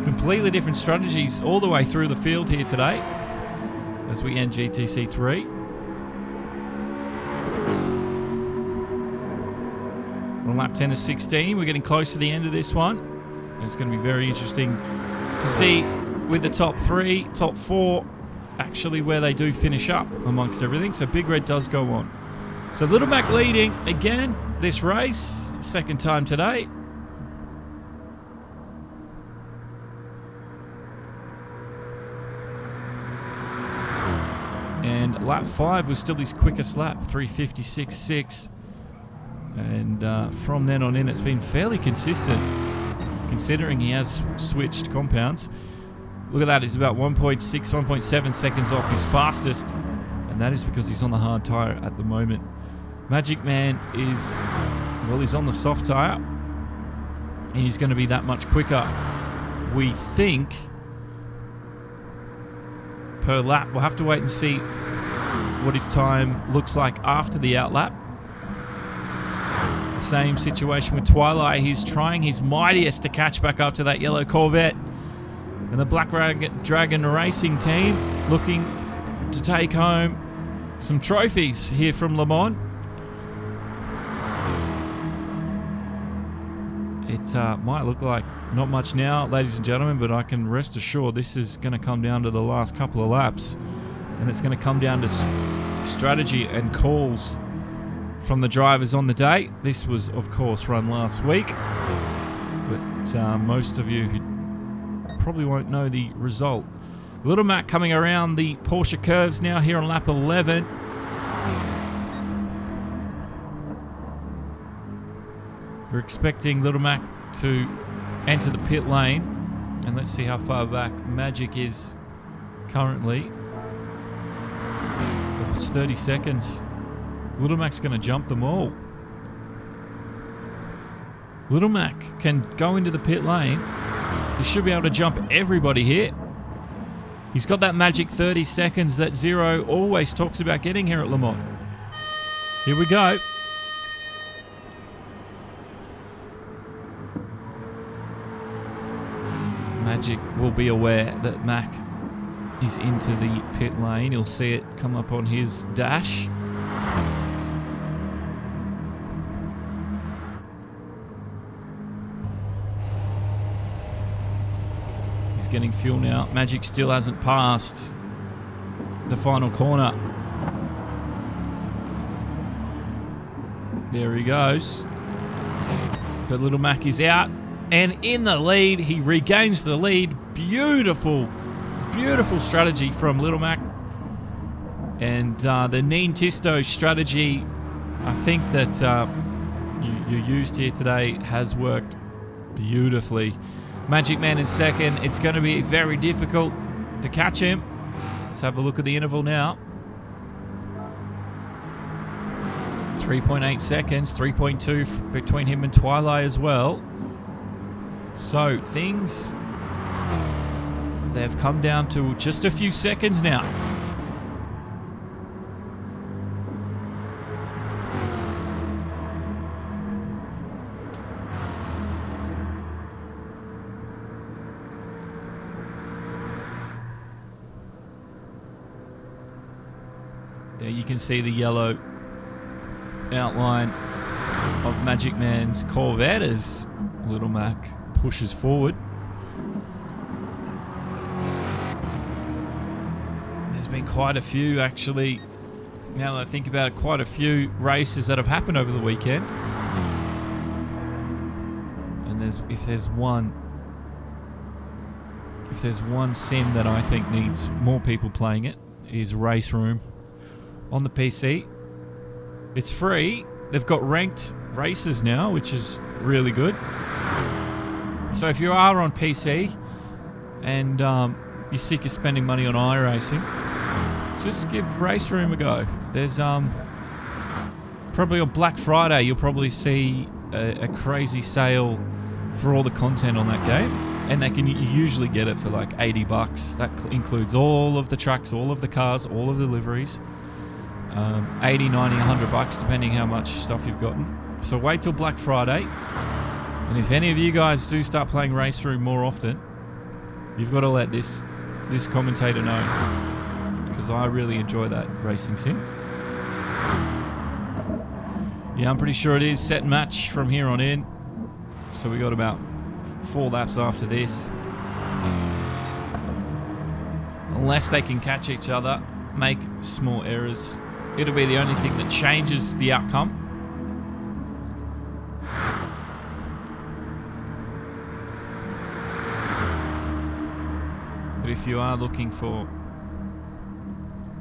Completely different strategies all the way through the field here today as we end GTC3. We're on lap 10 of 16. We're getting close to the end of this one. And it's going to be very interesting to see with the top 3, top 4, actually where they do finish up amongst everything. So Big Red does go on. So Little Mac leading again this race, second time today. And lap 5 was still his quickest lap, 3:56.6. And from then on in, it's been fairly consistent, considering he has switched compounds. Look at that, he's about 1.6, 1.7 seconds off his fastest. And that is because he's on the hard tyre at the moment. Magic Man is, well, he's on the soft tyre. And he's going to be that much quicker, we think, per lap. We'll have to wait and see what his time looks like after the outlap. The same situation with Twilight. He's trying his mightiest to catch back up to that yellow Corvette. And the Black Dragon Racing team looking to take home some trophies here from Le Mans. It might look like not much now, ladies and gentlemen, but I can rest assured this is going to come down to the last couple of laps. And it's going to come down to strategy and calls from the drivers on the day. This was, of course, run last week. But most of you who probably won't know the result. Little Mac coming around the Porsche curves now here on lap 11. We're expecting Little Mac to enter the pit lane. And let's see how far back Magic is currently. Oh, it's 30 seconds. Little Mac's going to jump them all. Little Mac can go into the pit lane. He should be able to jump everybody here. He's got that magic 30 seconds that Zero always talks about getting here at Le Mans. Here we go. Magic will be aware that Mac is into the pit lane. He'll see it come up on his dash. He's getting fuel now. Magic still hasn't passed the final corner. There he goes. But Little Mac is out. And in the lead, he regains the lead. Beautiful, beautiful strategy from Little Mac. And the Neen Tisto strategy, I think that you used here today has worked beautifully. Magic Man in second. It's going to be very difficult to catch him. Let's have a look at the interval now. 3.8 seconds, 3.2 between him and Twilight as well. So things, they've come down to just a few seconds now. There you can see the yellow outline of Magic Man's Corvette as Little Mac pushes forward. There's been quite a few, actually, now that I think about it, quite a few races that have happened over the weekend. And if there's one sim that I think needs more people playing it, is Race Room on the PC. It's free. They've got ranked races now, which is really good. So if you are on PC and you're sick of spending money on iRacing, just give Race Room a go. There's probably on Black Friday you'll probably see a crazy sale for all the content on that game, and you usually get it for like $80. That includes all of the tracks, all of the cars, all of the liveries. 80, 90, $100 depending how much stuff you've gotten. So wait till Black Friday, and if any of you guys do start playing Race Room more often, you've got to let this commentator know, because I really enjoy that racing sim. Yeah, I'm pretty sure it is set and match from here on in, so we got about 4 laps after this, unless they can catch each other, make small errors. It'll be the only thing that changes the outcome. But if you are looking for...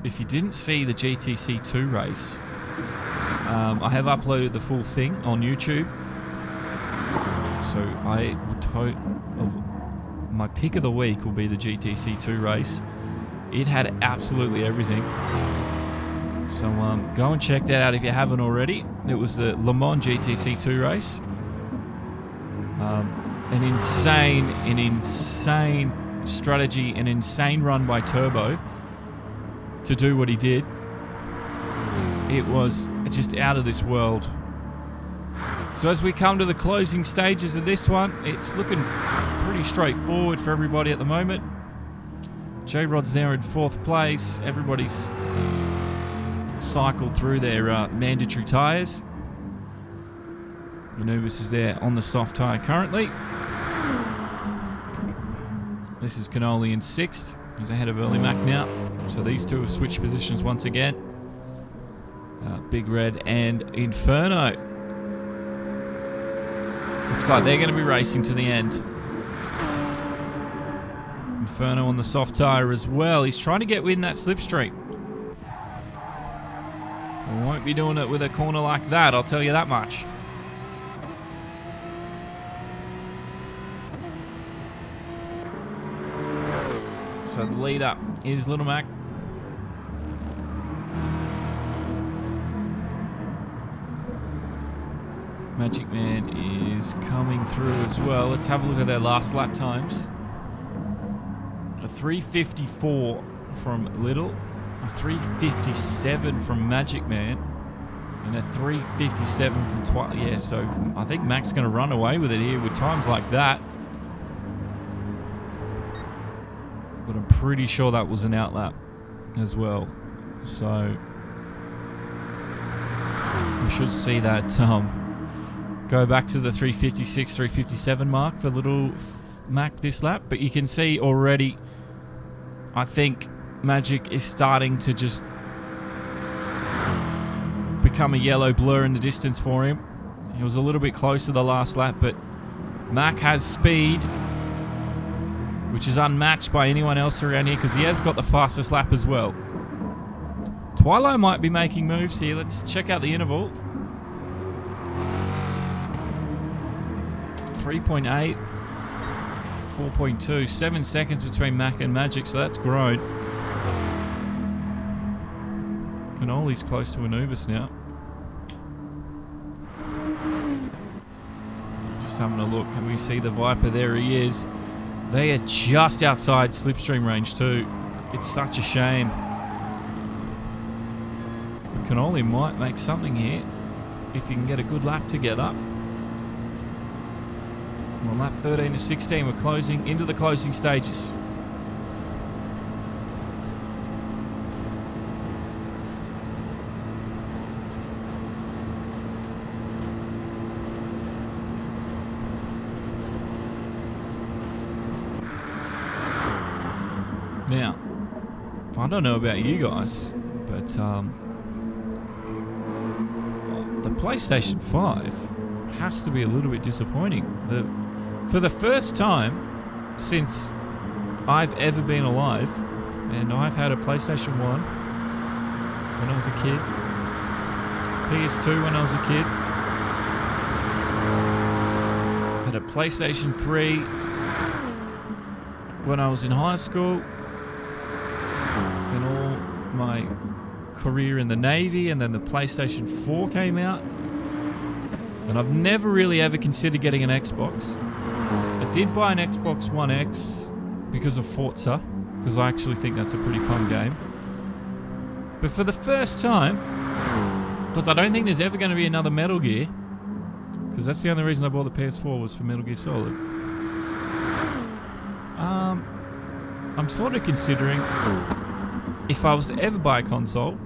If you didn't see the GTC2 race, I have uploaded the full thing on YouTube. So I would my pick of the week will be the GTC2 race. It had absolutely everything. So go and check that out if you haven't already. It was the LeMans GTC2 race. An insane strategy, an insane run by Turbo to do what he did. It was just out of this world. So as we come to the closing stages of this one, it's looking pretty straightforward for everybody at the moment. J-Rod's there in 4th place. Everybody's cycled through their mandatory tyres. Anubis is there on the soft tyre currently. This is Cannoli in 6th. He's ahead of Early Mac now. So these two have switched positions once again. Big Red and Inferno. Looks like they're going to be racing to the end. Inferno on the soft tyre as well. He's trying to get in that slipstream. Won't be doing it with a corner like that, I'll tell you that much. So the leader is Little Mac. Magic Man is coming through as well. Let's have a look at their last lap times. A 3:54 from Little, a 3:57 from Magic Man, and a 3:57 from Twilight. Yeah, so I think Mac's going to run away with it here with times like that. But I'm pretty sure that was an outlap as well. So we should see that go back to the 3:56, 3:57 mark for Little Mac this lap. But you can see already, I think Magic is starting to just become a yellow blur in the distance for him. He was a little bit closer the last lap, but Mac has speed, which is unmatched by anyone else around here because he has got the fastest lap as well. Twilight might be making moves here. Let's check out the interval. 3.8, 4.2, 7 seconds between Mac and Magic, so that's grown. Cannoli's close to Anubis now. Just having a look. Can we see the Viper? There he is. They are just outside slipstream range too. It's such a shame. But Cannoli might make something here if he can get a good lap together. On lap 13 to 16, we're closing into the closing stages. Now, I don't know about you guys, but the PlayStation 5 has to be a little bit disappointing. For the first time since I've ever been alive, and I've had a PlayStation 1 when I was a kid, PS2 when I was a kid, had a PlayStation 3 when I was in high school, and all my career in the Navy, and then the PlayStation 4 came out, and I've never really ever considered getting an Xbox. I did buy an Xbox One X because of Forza, because I actually think that's a pretty fun game. But for the first time, because I don't think there's ever going to be another Metal Gear, because that's the only reason I bought the PS4 was for Metal Gear Solid. I'm sort of considering, if I was to ever buy a console,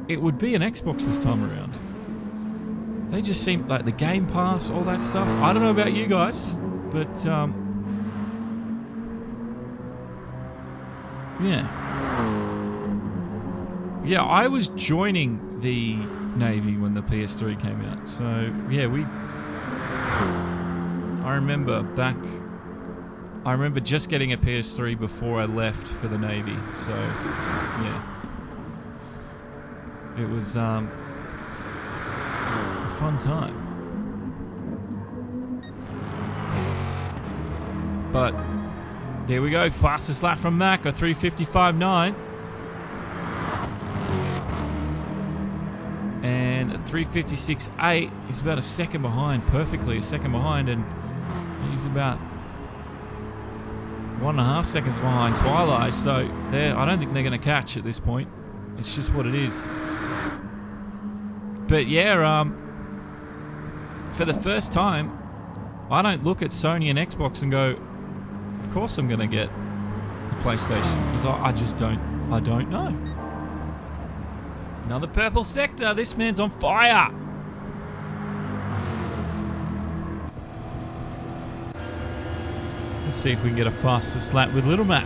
it would be an Xbox this time around. They just seem like the Game Pass, all that stuff. I don't know about you guys, but yeah, I was joining the Navy when the PS3 came out. So yeah, I remember just getting a PS3 before I left for the Navy. So yeah, it was a fun time. But there we go, fastest lap from Mac, a 3:55.9. And a 3:56.8. He's about a second behind, perfectly a second behind, and he's about 1.5 seconds behind Twilight. So I don't think they're going to catch at this point. It's just what it is. But yeah, for the first time, I don't look at Sony and Xbox and go, of course I'm going to get the PlayStation, because I just don't know. Another purple sector. This man's on fire. Let's see if we can get a fastest lap with Little Mac.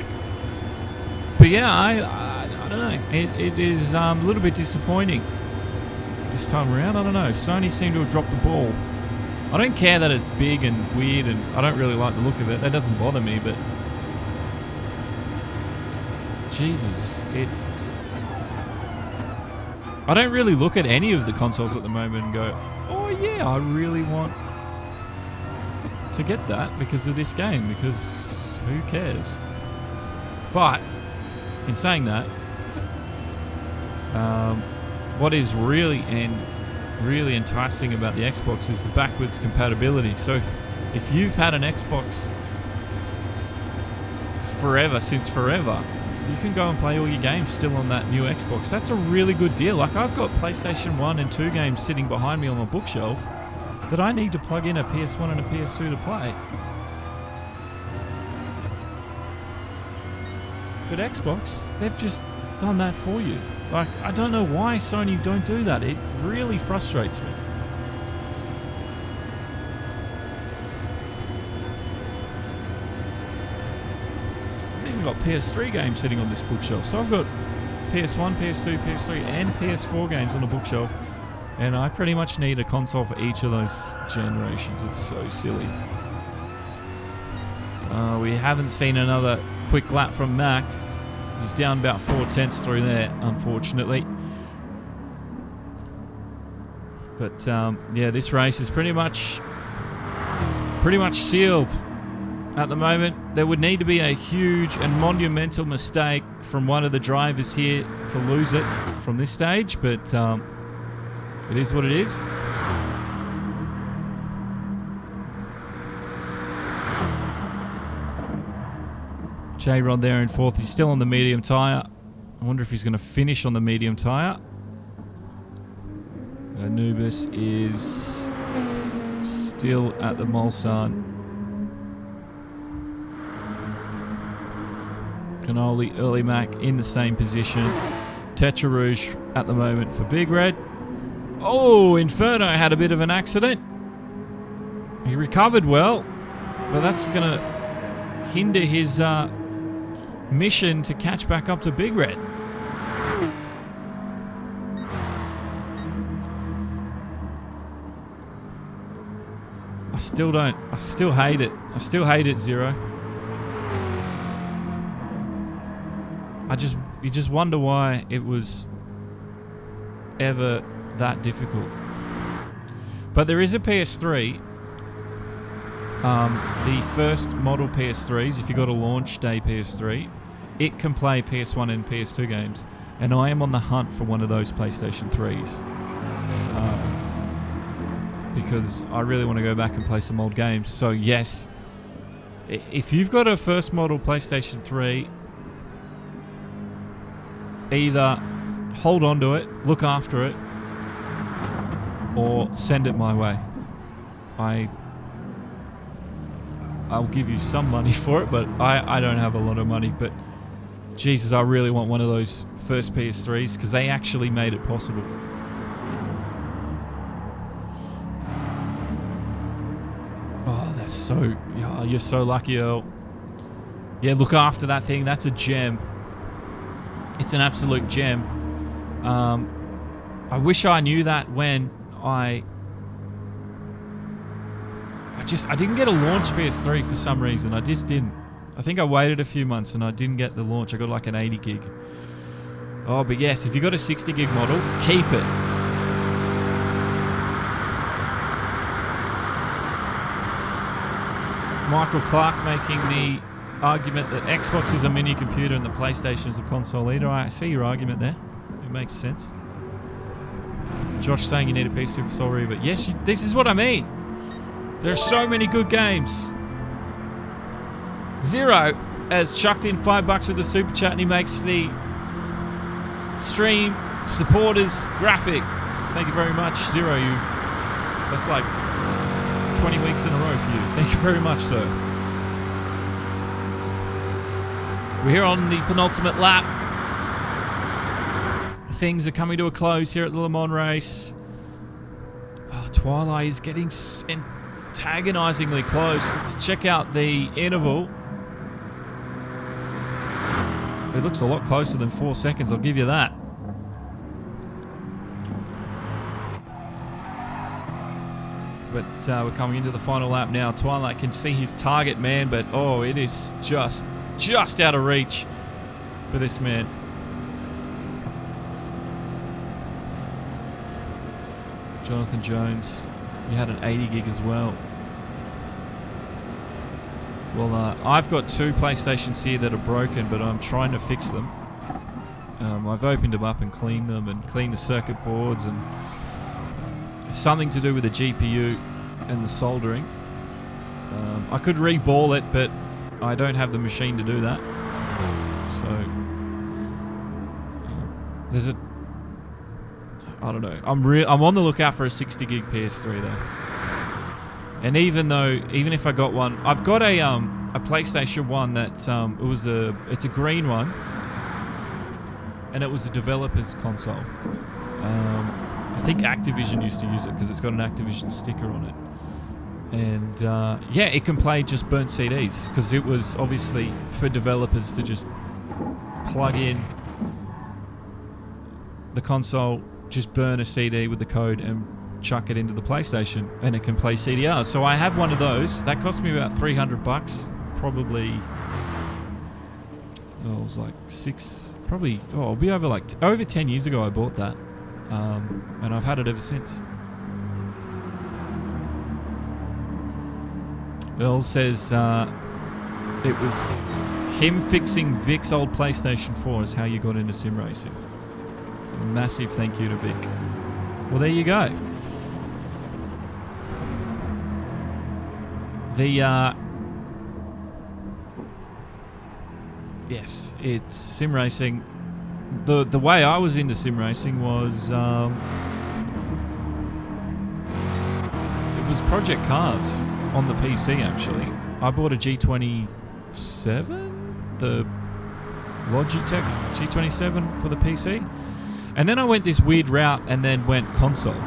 But yeah, I don't know. It is a little bit disappointing this time around. I don't know. Sony seem to have dropped the ball. I don't care that it's big and weird, and I don't really like the look of it. That doesn't bother me, but Jesus, I don't really look at any of the consoles at the moment and go, oh yeah, I really want to get that because of this game, because who cares? But in saying that, what is really enticing about the Xbox is the backwards compatibility. So if you've had an Xbox since forever, you can go and play all your games still on that new Xbox. That's a really good deal. Like, I've got PlayStation 1 and 2 games sitting behind me on my bookshelf that I need to plug in a PS1 and a PS2 to play. But Xbox, they've just done that for you. Like, I don't know why Sony don't do that. It really frustrates me. I've even got PS3 games sitting on this bookshelf. So I've got PS1, PS2, PS3 and PS4 games on the bookshelf. And I pretty much need a console for each of those generations. It's so silly. We haven't seen another quick lap from Mac. He's down about 4/10 through there, unfortunately. But yeah, this race is pretty much sealed at the moment. There would need to be a huge and monumental mistake from one of the drivers here to lose it from this stage, but it is what it is. J-Rod there in fourth. He's still on the medium tyre. I wonder if he's going to finish on the medium tyre. Anubis is still at the Mulsanne. Cannoli, Early Mac in the same position. Tetra Rouge at the moment for Big Red. Oh, Inferno had a bit of an accident. He recovered well, but that's going to hinder his mission to catch back up to Big Red. I still hate it. I still hate it, Zero. You just wonder why it was ever that difficult. But there is a PS3. The first model PS3s, if you got a launch day PS3, it can play PS1 and PS2 games. And I am on the hunt for one of those PlayStation 3s. Because I really want to go back and play some old games. So yes, if you've got a first model PlayStation 3, either hold on to it, look after it, or send it my way. I'll give you some money for it, but I don't have a lot of money. But Jesus, I really want one of those first PS3s because they actually made it possible. Oh, that's so... Oh, you're so lucky, Earl. Yeah, look after that thing. That's a gem. It's an absolute gem. I wish I knew that when I didn't get a launch PS3 for some reason. I just didn't. I think I waited a few months and I didn't get the launch. I got like an 80 gig. Oh, but yes, if you got a 60 gig model, keep it. Michael Clark making the argument that Xbox is a mini computer and the PlayStation is a console eater. I see your argument there. It makes sense. Josh saying you need a PS2 for Soul Reaver. Yes, this is what I mean. There are so many good games. Zero has chucked in $5 with the super chat and he makes the stream supporters graphic. Thank you very much, Zero. That's like 20 weeks in a row for you. Thank you very much, sir. We're here on the penultimate lap. Things are coming to a close here at the Le Mans race. Oh, Twilight is getting antagonizingly close. Let's check out the interval. It looks a lot closer than 4 seconds, I'll give you that. But we're coming into the final lap now. Twilight can see his target man, but oh, it is just out of reach for this man. Jonathan Jones, you had an 80 gig as well. Well, I've got 2 PlayStations here that are broken, but I'm trying to fix them. I've opened them up and cleaned them and cleaned the circuit boards, and it's something to do with the GPU and the soldering. I could reball it, but I don't have the machine to do that. So there's a... I don't know. I'm on the lookout for a 60 gig PS3 though. And even if I got one, I've got a PlayStation 1 that it's a green one, and it was a developer's console. I think Activision used to use it because it's got an Activision sticker on it. And yeah, it can play just burnt CDs because it was obviously for developers to just plug in the console, just burn a CD with the code and chuck it into the PlayStation, and it can play CDRs. So I have one of those. That cost me about $300, probably. Oh, it was like it'll be over 10 years ago I bought that, and I've had it ever since. Earl says it was him fixing Vic's old PlayStation 4 is how you got into sim racing. So a massive thank you to Vic. Well, there you go. Yes, it's sim racing. The way I was into sim racing was it was Project Cars on the PC actually. I bought a G27, the Logitech G27 for the PC. And then I went this weird route and then went console.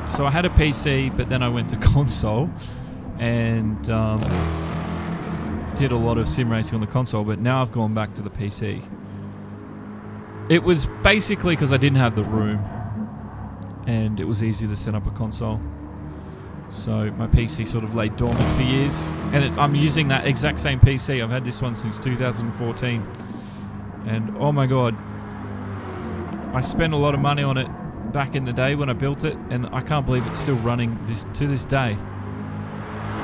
So I had a PC, but then I went to console and did a lot of sim racing on the console, but now I've gone back to the PC. It was basically because I didn't have the room, and it was easy to set up a console. So my PC sort of lay dormant for years, and I'm using that exact same PC. I've had this one since 2014, and oh my god, I spent a lot of money on it back in the day when I built it, and I can't believe it's still running to this day.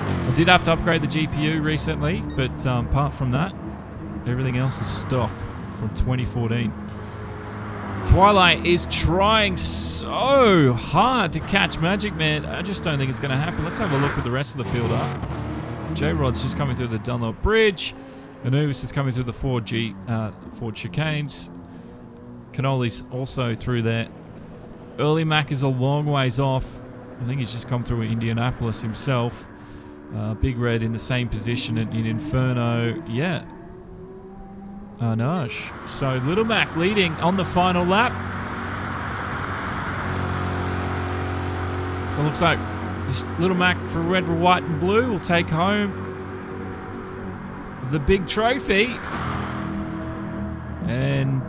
I did have to upgrade the GPU recently, but apart from that, everything else is stock from 2014. Twilight is trying so hard to catch Magic Man. I just don't think it's going to happen. Let's have a look at the rest of the field up. J-Rod's just coming through the Dunlop Bridge. Anubis is coming through the Ford chicanes. Cannoli's also through there. Early Mac is a long ways off. I think he's just come through Indianapolis himself. Big Red in the same position in Inferno. Yeah. Arnage. So Little Mac leading on the final lap. So it looks like this Little Mac for red, white and blue will take home the big trophy. And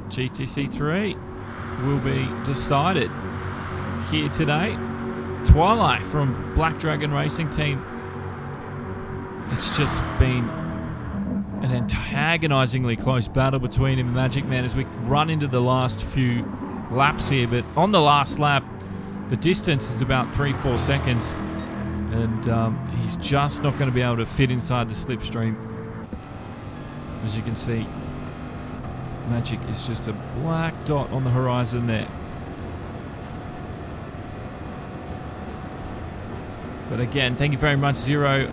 GTC3 will be decided here today. Twilight from Black Dragon Racing Team. It's just been an antagonizingly close battle between him and Magic Man as we run into the last few laps here. But on the last lap, the distance is about 3-4 seconds, and he's just not going to be able to fit inside the slipstream. As you can see, Magic is just a black dot on the horizon there. But again, thank you very much, Zero,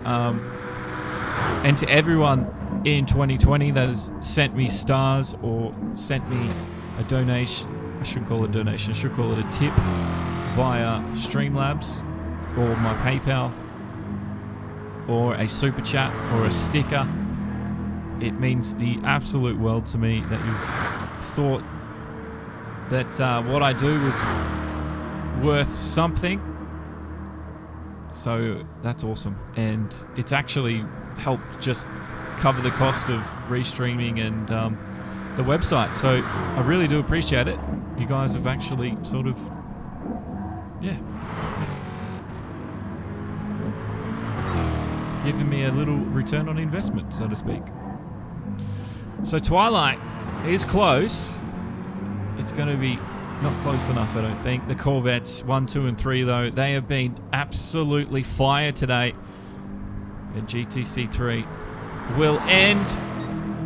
and to everyone in 2020 that has sent me stars or sent me a donation. I shouldn't call it a donation, I should call it a tip via Streamlabs or my PayPal or a super chat or a sticker. It means the absolute world to me that you've thought that what I do was worth something. So that's awesome, and it's actually helped just cover the cost of restreaming and the website. So I really do appreciate it. You guys have actually sort of, yeah, given me a little return on investment, so to speak. So Twilight is close. It's going to be not close enough, I don't think. The Corvettes 1, 2 and 3 though, they have been absolutely fire today. And GTC3 will end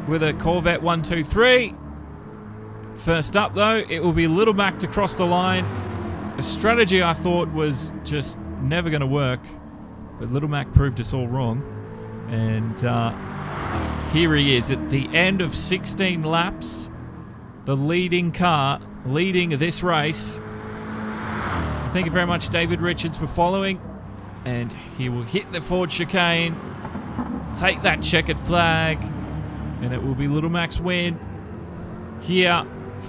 with a Corvette 1, 2, 3. First up though, it will be Little Mac to cross the line. A strategy I thought was just never going to work, but Little Mac proved us all wrong. And here he is at the end of 16 laps, the leading car, leading this race. And thank you very much, David Richards, for following. And he will hit the Ford chicane, take that checkered flag, and it will be Little Mac's win here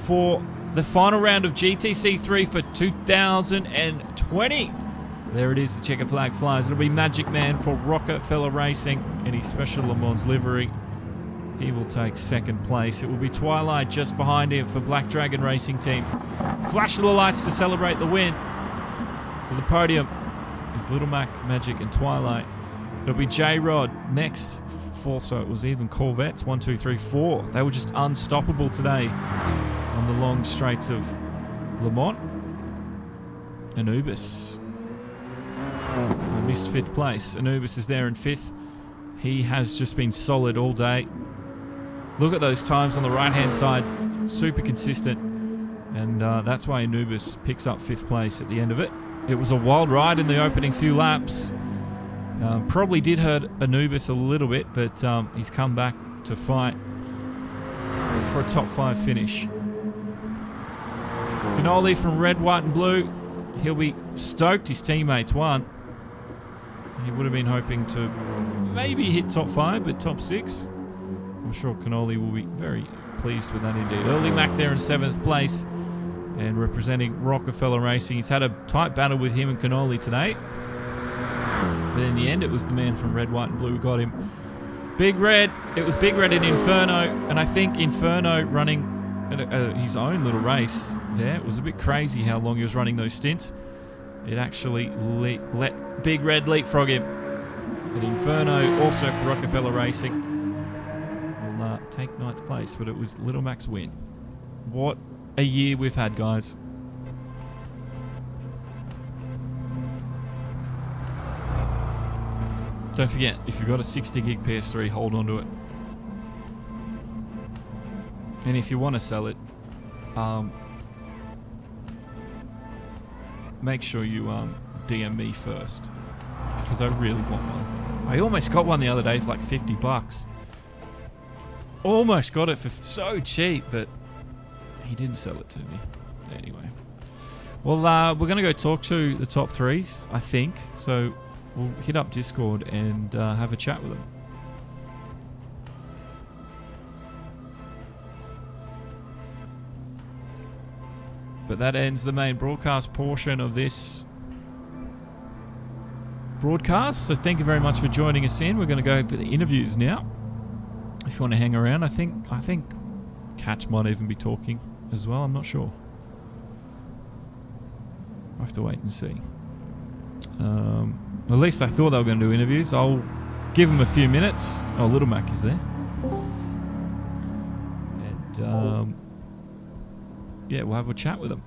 for the final round of GTC3 for 2020. There it is, the checkered flag flies. It'll be Magic Man for Rockefeller Racing in his special LeMans livery. He will take second place. It will be Twilight just behind him for Black Dragon Racing Team. Flash of the lights to celebrate the win. So the podium is Little Mac, Magic and Twilight. It'll be J-Rod next. So it was even Corvettes 1, 2, 3, 4. They were just unstoppable today on the long straights of Le Mans. Anubis. I missed 5th place. Anubis is there in 5th. He has just been solid all day. Look at those times on the right-hand side. Super consistent. And that's why Anubis picks up 5th place at the end of it. It was a wild ride in the opening few laps. Probably did hurt Anubis a little bit, but he's come back to fight for a top 5 finish. Cannoli from red, white and blue. He'll be stoked his teammates won. He would have been hoping to maybe hit top 5, but top 6. I'm sure Cannoli will be very pleased with that indeed. Early Mac there in 7th place and representing Rockefeller Racing. He's had a tight battle with him and Cannoli today. But in the end, it was the man from Red, White, and Blue who got him. Big Red. It was Big Red in Inferno, and I think Inferno running his own little race there. It was a bit crazy how long he was running those stints. It actually let Big Red leapfrog him. But Inferno, also for Rockefeller Racing, will take 9th place, but it was Little Mac's win. What a year we've had, guys. Don't forget, if you've got a 60 gig PS3, hold on to it. And if you want to sell it, make sure you DM me first, because I really want one. I almost got one the other day for like $50. Almost got it for so cheap, but he didn't sell it to me. Anyway. Well, we're going to go talk to the top threes, I think. So we'll hit up Discord and have a chat with them. But that ends the main broadcast portion of this broadcast. So thank you very much for joining us in. We're going to go for the interviews now. If you want to hang around, I think Catch might even be talking as well. I'm not sure. I'll have to wait and see. At least I thought they were going to do interviews. I'll give them a few minutes. Oh, Little Mac is there. And yeah, we'll have a chat with them.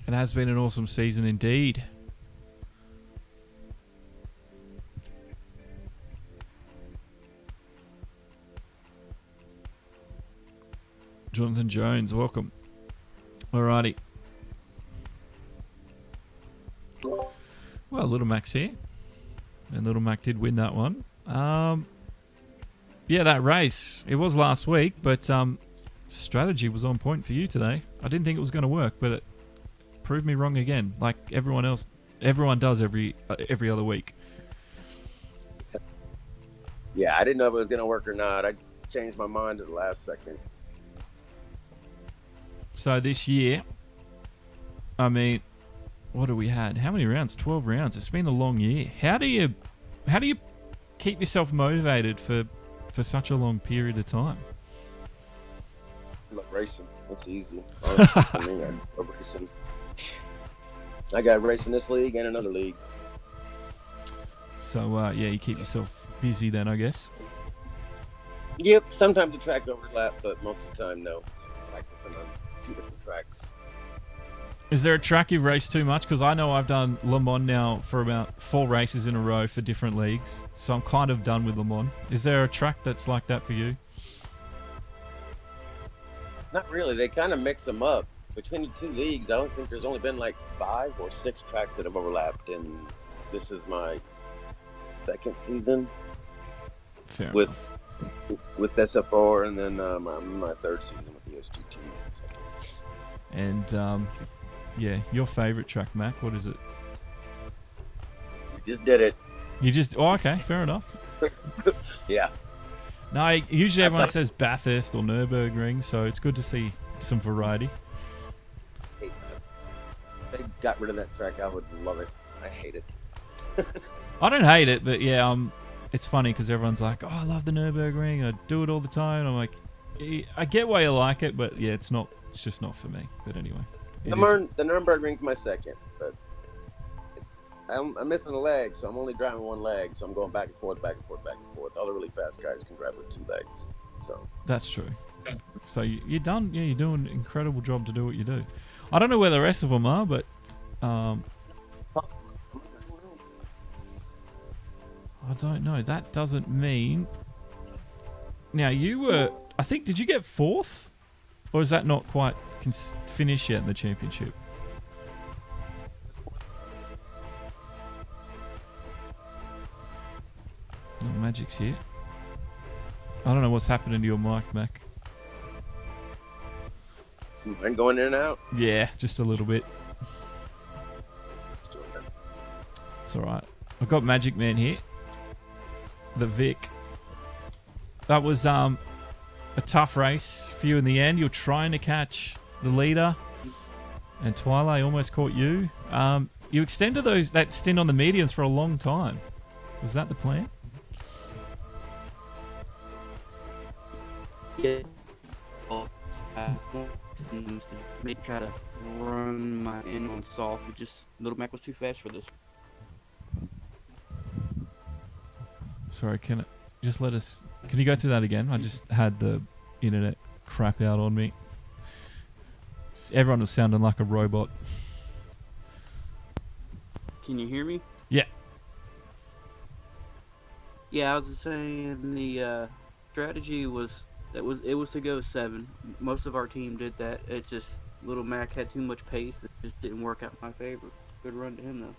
It has been an awesome season indeed. Jonathan Jones, welcome. Alrighty. Well, Little Mac's here. And Little Mac did win that one. Yeah, that race. It was last week, but strategy was on point for you today. I didn't think it was going to work, but it proved me wrong again. Like everyone else, everyone does every other week. Yeah, I didn't know if it was going to work or not. I changed my mind at the last second. So this year, I mean, what have we had? How many rounds? 12 rounds. It's been a long year. How do you keep yourself motivated for such a long period of time? Look, racing. It's easy. I mean, I love racing. I got racing this league and another league. So yeah, you keep yourself busy then, I guess. Yep. Sometimes the track overlap, but most of the time, no. Practicing on 2 different tracks. Is there a track you've raced too much? Because I know I've done LeMans now for about 4 races in a row for different leagues, so I'm kind of done with LeMans. Is there a track that's like that for you? Not really. They kind of mix them up. Between the 2 leagues, I don't think there's only been like 5 or 6 tracks that have overlapped, and this is my 2nd season. Fair with SFR, and then my 3rd season with the SGT. And yeah, your favorite track, Mac, what is it? You just did it. You just... Oh, okay, fair enough. Yeah. No, usually everyone says Bathurst or Nürburgring, so it's good to see some variety. If they got rid of that track, I would love it. I hate it. I don't hate it, but yeah, it's funny because everyone's like, oh, I love the Nürburgring, I do it all the time. And I'm like, I get why you like it, but yeah, it's just not for me. But anyway. The Nürburgring's my 2nd, but I'm missing a leg, so I'm only driving 1 leg, so I'm going back and forth, back and forth, back and forth. All the really fast guys can drive with 2 legs. So that's true. So you're done. Yeah, you're doing an incredible job to do what you do. I don't know where the rest of them are, but I don't know. That doesn't mean. Now you were. I think. Did you get 4th, or is that not quite finished yet in the championship? Oh, Magic's here. I don't know what's happening to your mic, Mac. Is mine going in and out? Yeah, just a little bit. It's alright. I've got Magic Man here. The Vic. That was a tough race for you in the end. You're trying to catch the leader. And Twilight almost caught you. You extended that stint on the mediums for a long time. Was that the plan? Yeah. May try to run my in on soft, but just Little Mac was too fast for this. Sorry, can you go through that again? I just had the internet crap out on me. Everyone was sounding like a robot. Can you hear me? Yeah. Yeah, I was just saying the strategy was to go 7. Most of our team did that. It's just Little Mac had too much pace. It just didn't work out in my favor. Good run to him though.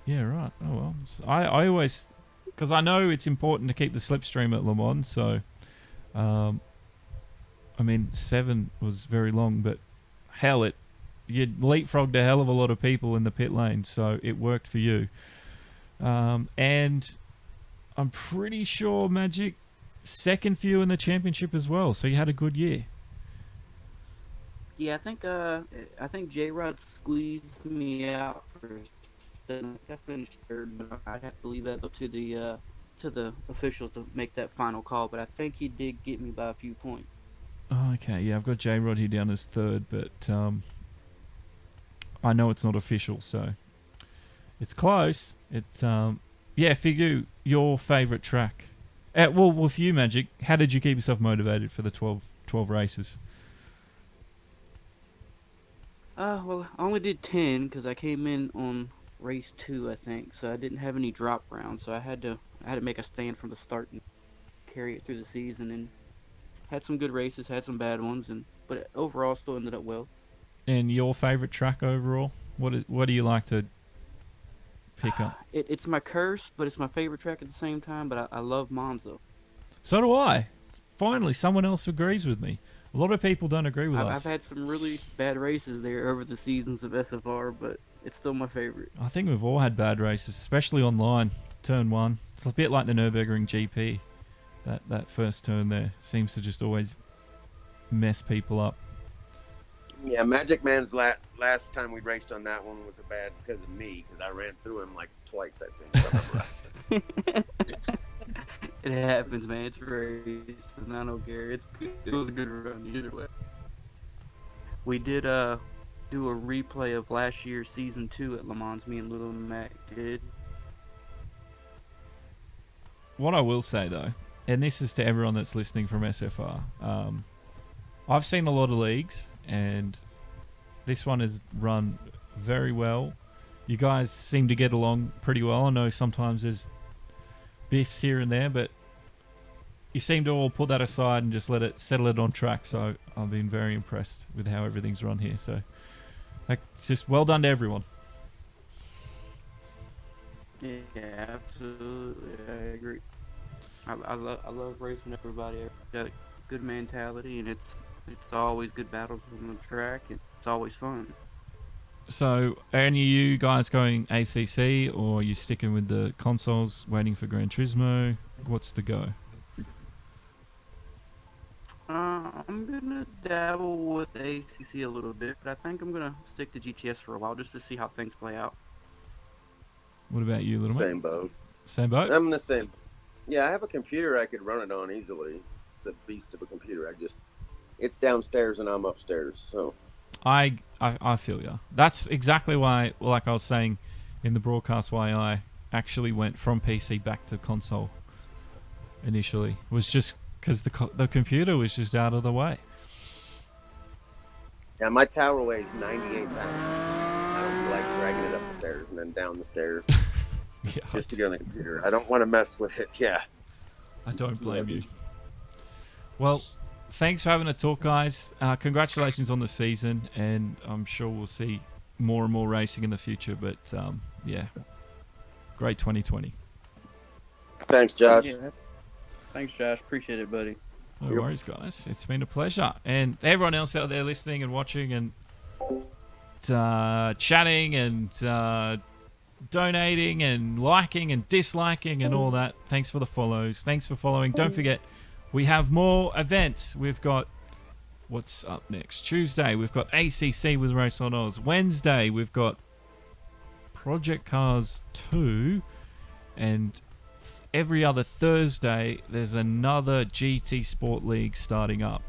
Yeah, right. Oh well. I always, because I know it's important to keep the slipstream at LeMans. So, I mean, 7 was very long, but hell, you leapfrogged a hell of a lot of people in the pit lane, so it worked for you. And I'm pretty sure Magic second for you in the championship as well, so you had a good year. Yeah, I think J-Rod squeezed me out for 7. I finished 3rd, but I have to leave that up to the officials to make that final call. But I think he did get me by a few points. Oh, okay, yeah, I've got J-Rod here down as 3rd, but I know it's not official, so it's close. It's yeah, for you, your favourite track. Well, with you, Magic, how did you keep yourself motivated for the 12 races? Well, I only did 10 because I came in on race 2, I think, so I didn't have any drop rounds, so I had to make a stand from the start and carry it through the season, and had some good races, had some bad ones, but overall still ended up well. And your favourite track overall? What do you like to pick up? It's my curse, but it's my favorite track at the same time, but I love Monza. So do I. Finally, someone else agrees with me. A lot of people don't agree with us. I've had some really bad races there over the seasons of SFR, but it's still my favorite. I think we've all had bad races, especially online. Turn 1. It's a bit like the Nürburgring GP. That first turn there seems to just always mess people up. Yeah, Magic Man's last time we raced on that one was bad because of me, because I ran through him like twice, I think. It happens, man. It's race, and I don't care. It was a good run either way. We did do a replay of last year's season 2 at LeMans. Me and Little Mac did. What I will say though, and this is to everyone that's listening from SFR, I've seen a lot of leagues, and this one is run very well. You guys seem to get along pretty well. I know sometimes there's biffs here and there, but you seem to all put that aside and just settle it on track. So I've been very impressed with how everything's run here. So it's just well done to everyone. Yeah, absolutely. I agree. I love racing everybody. Got a good mentality, and it's always good battles on the track, and it's always fun. So, are any of you guys going ACC, or are you sticking with the consoles, waiting for Gran Turismo? What's the go? I'm gonna dabble with ACC a little bit, but I think I'm gonna stick to GTS for a while just to see how things play out. What about you, little mate? Same boat. Same boat? I'm the same. Yeah, I have a computer I could run it on easily. It's a beast of a computer. It's downstairs and I'm upstairs, so. I feel ya. That's exactly why, like I was saying in the broadcast, why I actually went from PC back to console initially. Was just because the computer was just out of the way. Yeah, my tower weighs 98 pounds. I don't like dragging it up the stairs and then down the stairs just to get on the computer. I don't want to mess with it. Yeah. I don't blame you. Well, thanks for having a talk, guys. Congratulations on the season, and I'm sure we'll see more and more racing in the future. But yeah, great 2020. Thanks, Josh. Yeah. Thanks, Josh. Appreciate it, buddy. No worries, guys. It's been a pleasure. And everyone else out there listening and watching and chatting and donating and liking and disliking and all that. Thanks for the follows. Thanks for following. Don't forget, we have more events. We've got What's up next? Tuesday, we've got ACC with Race on Oz. Wednesday, we've got Project Cars 2. And every other Thursday, there's another GT Sport League starting up.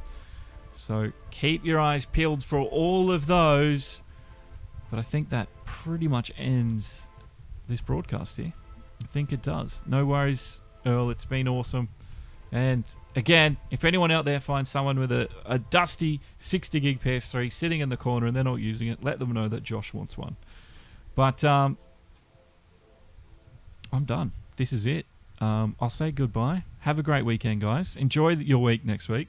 So keep your eyes peeled for all of those. But I think that pretty much ends this broadcast here. I think it does. No worries, Earl. It's been awesome. And again, if anyone out there finds someone with a dusty 60 gig PS3 sitting in the corner and they're not using it, let them know that Josh wants one. But I'm done. This is it. I'll say goodbye. Have a great weekend, guys. Enjoy your week next week.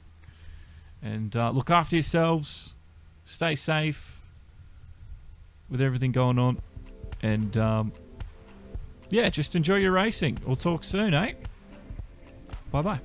And look after yourselves. Stay safe with everything going on. And yeah, just enjoy your racing. We'll talk soon, eh? Bye-bye.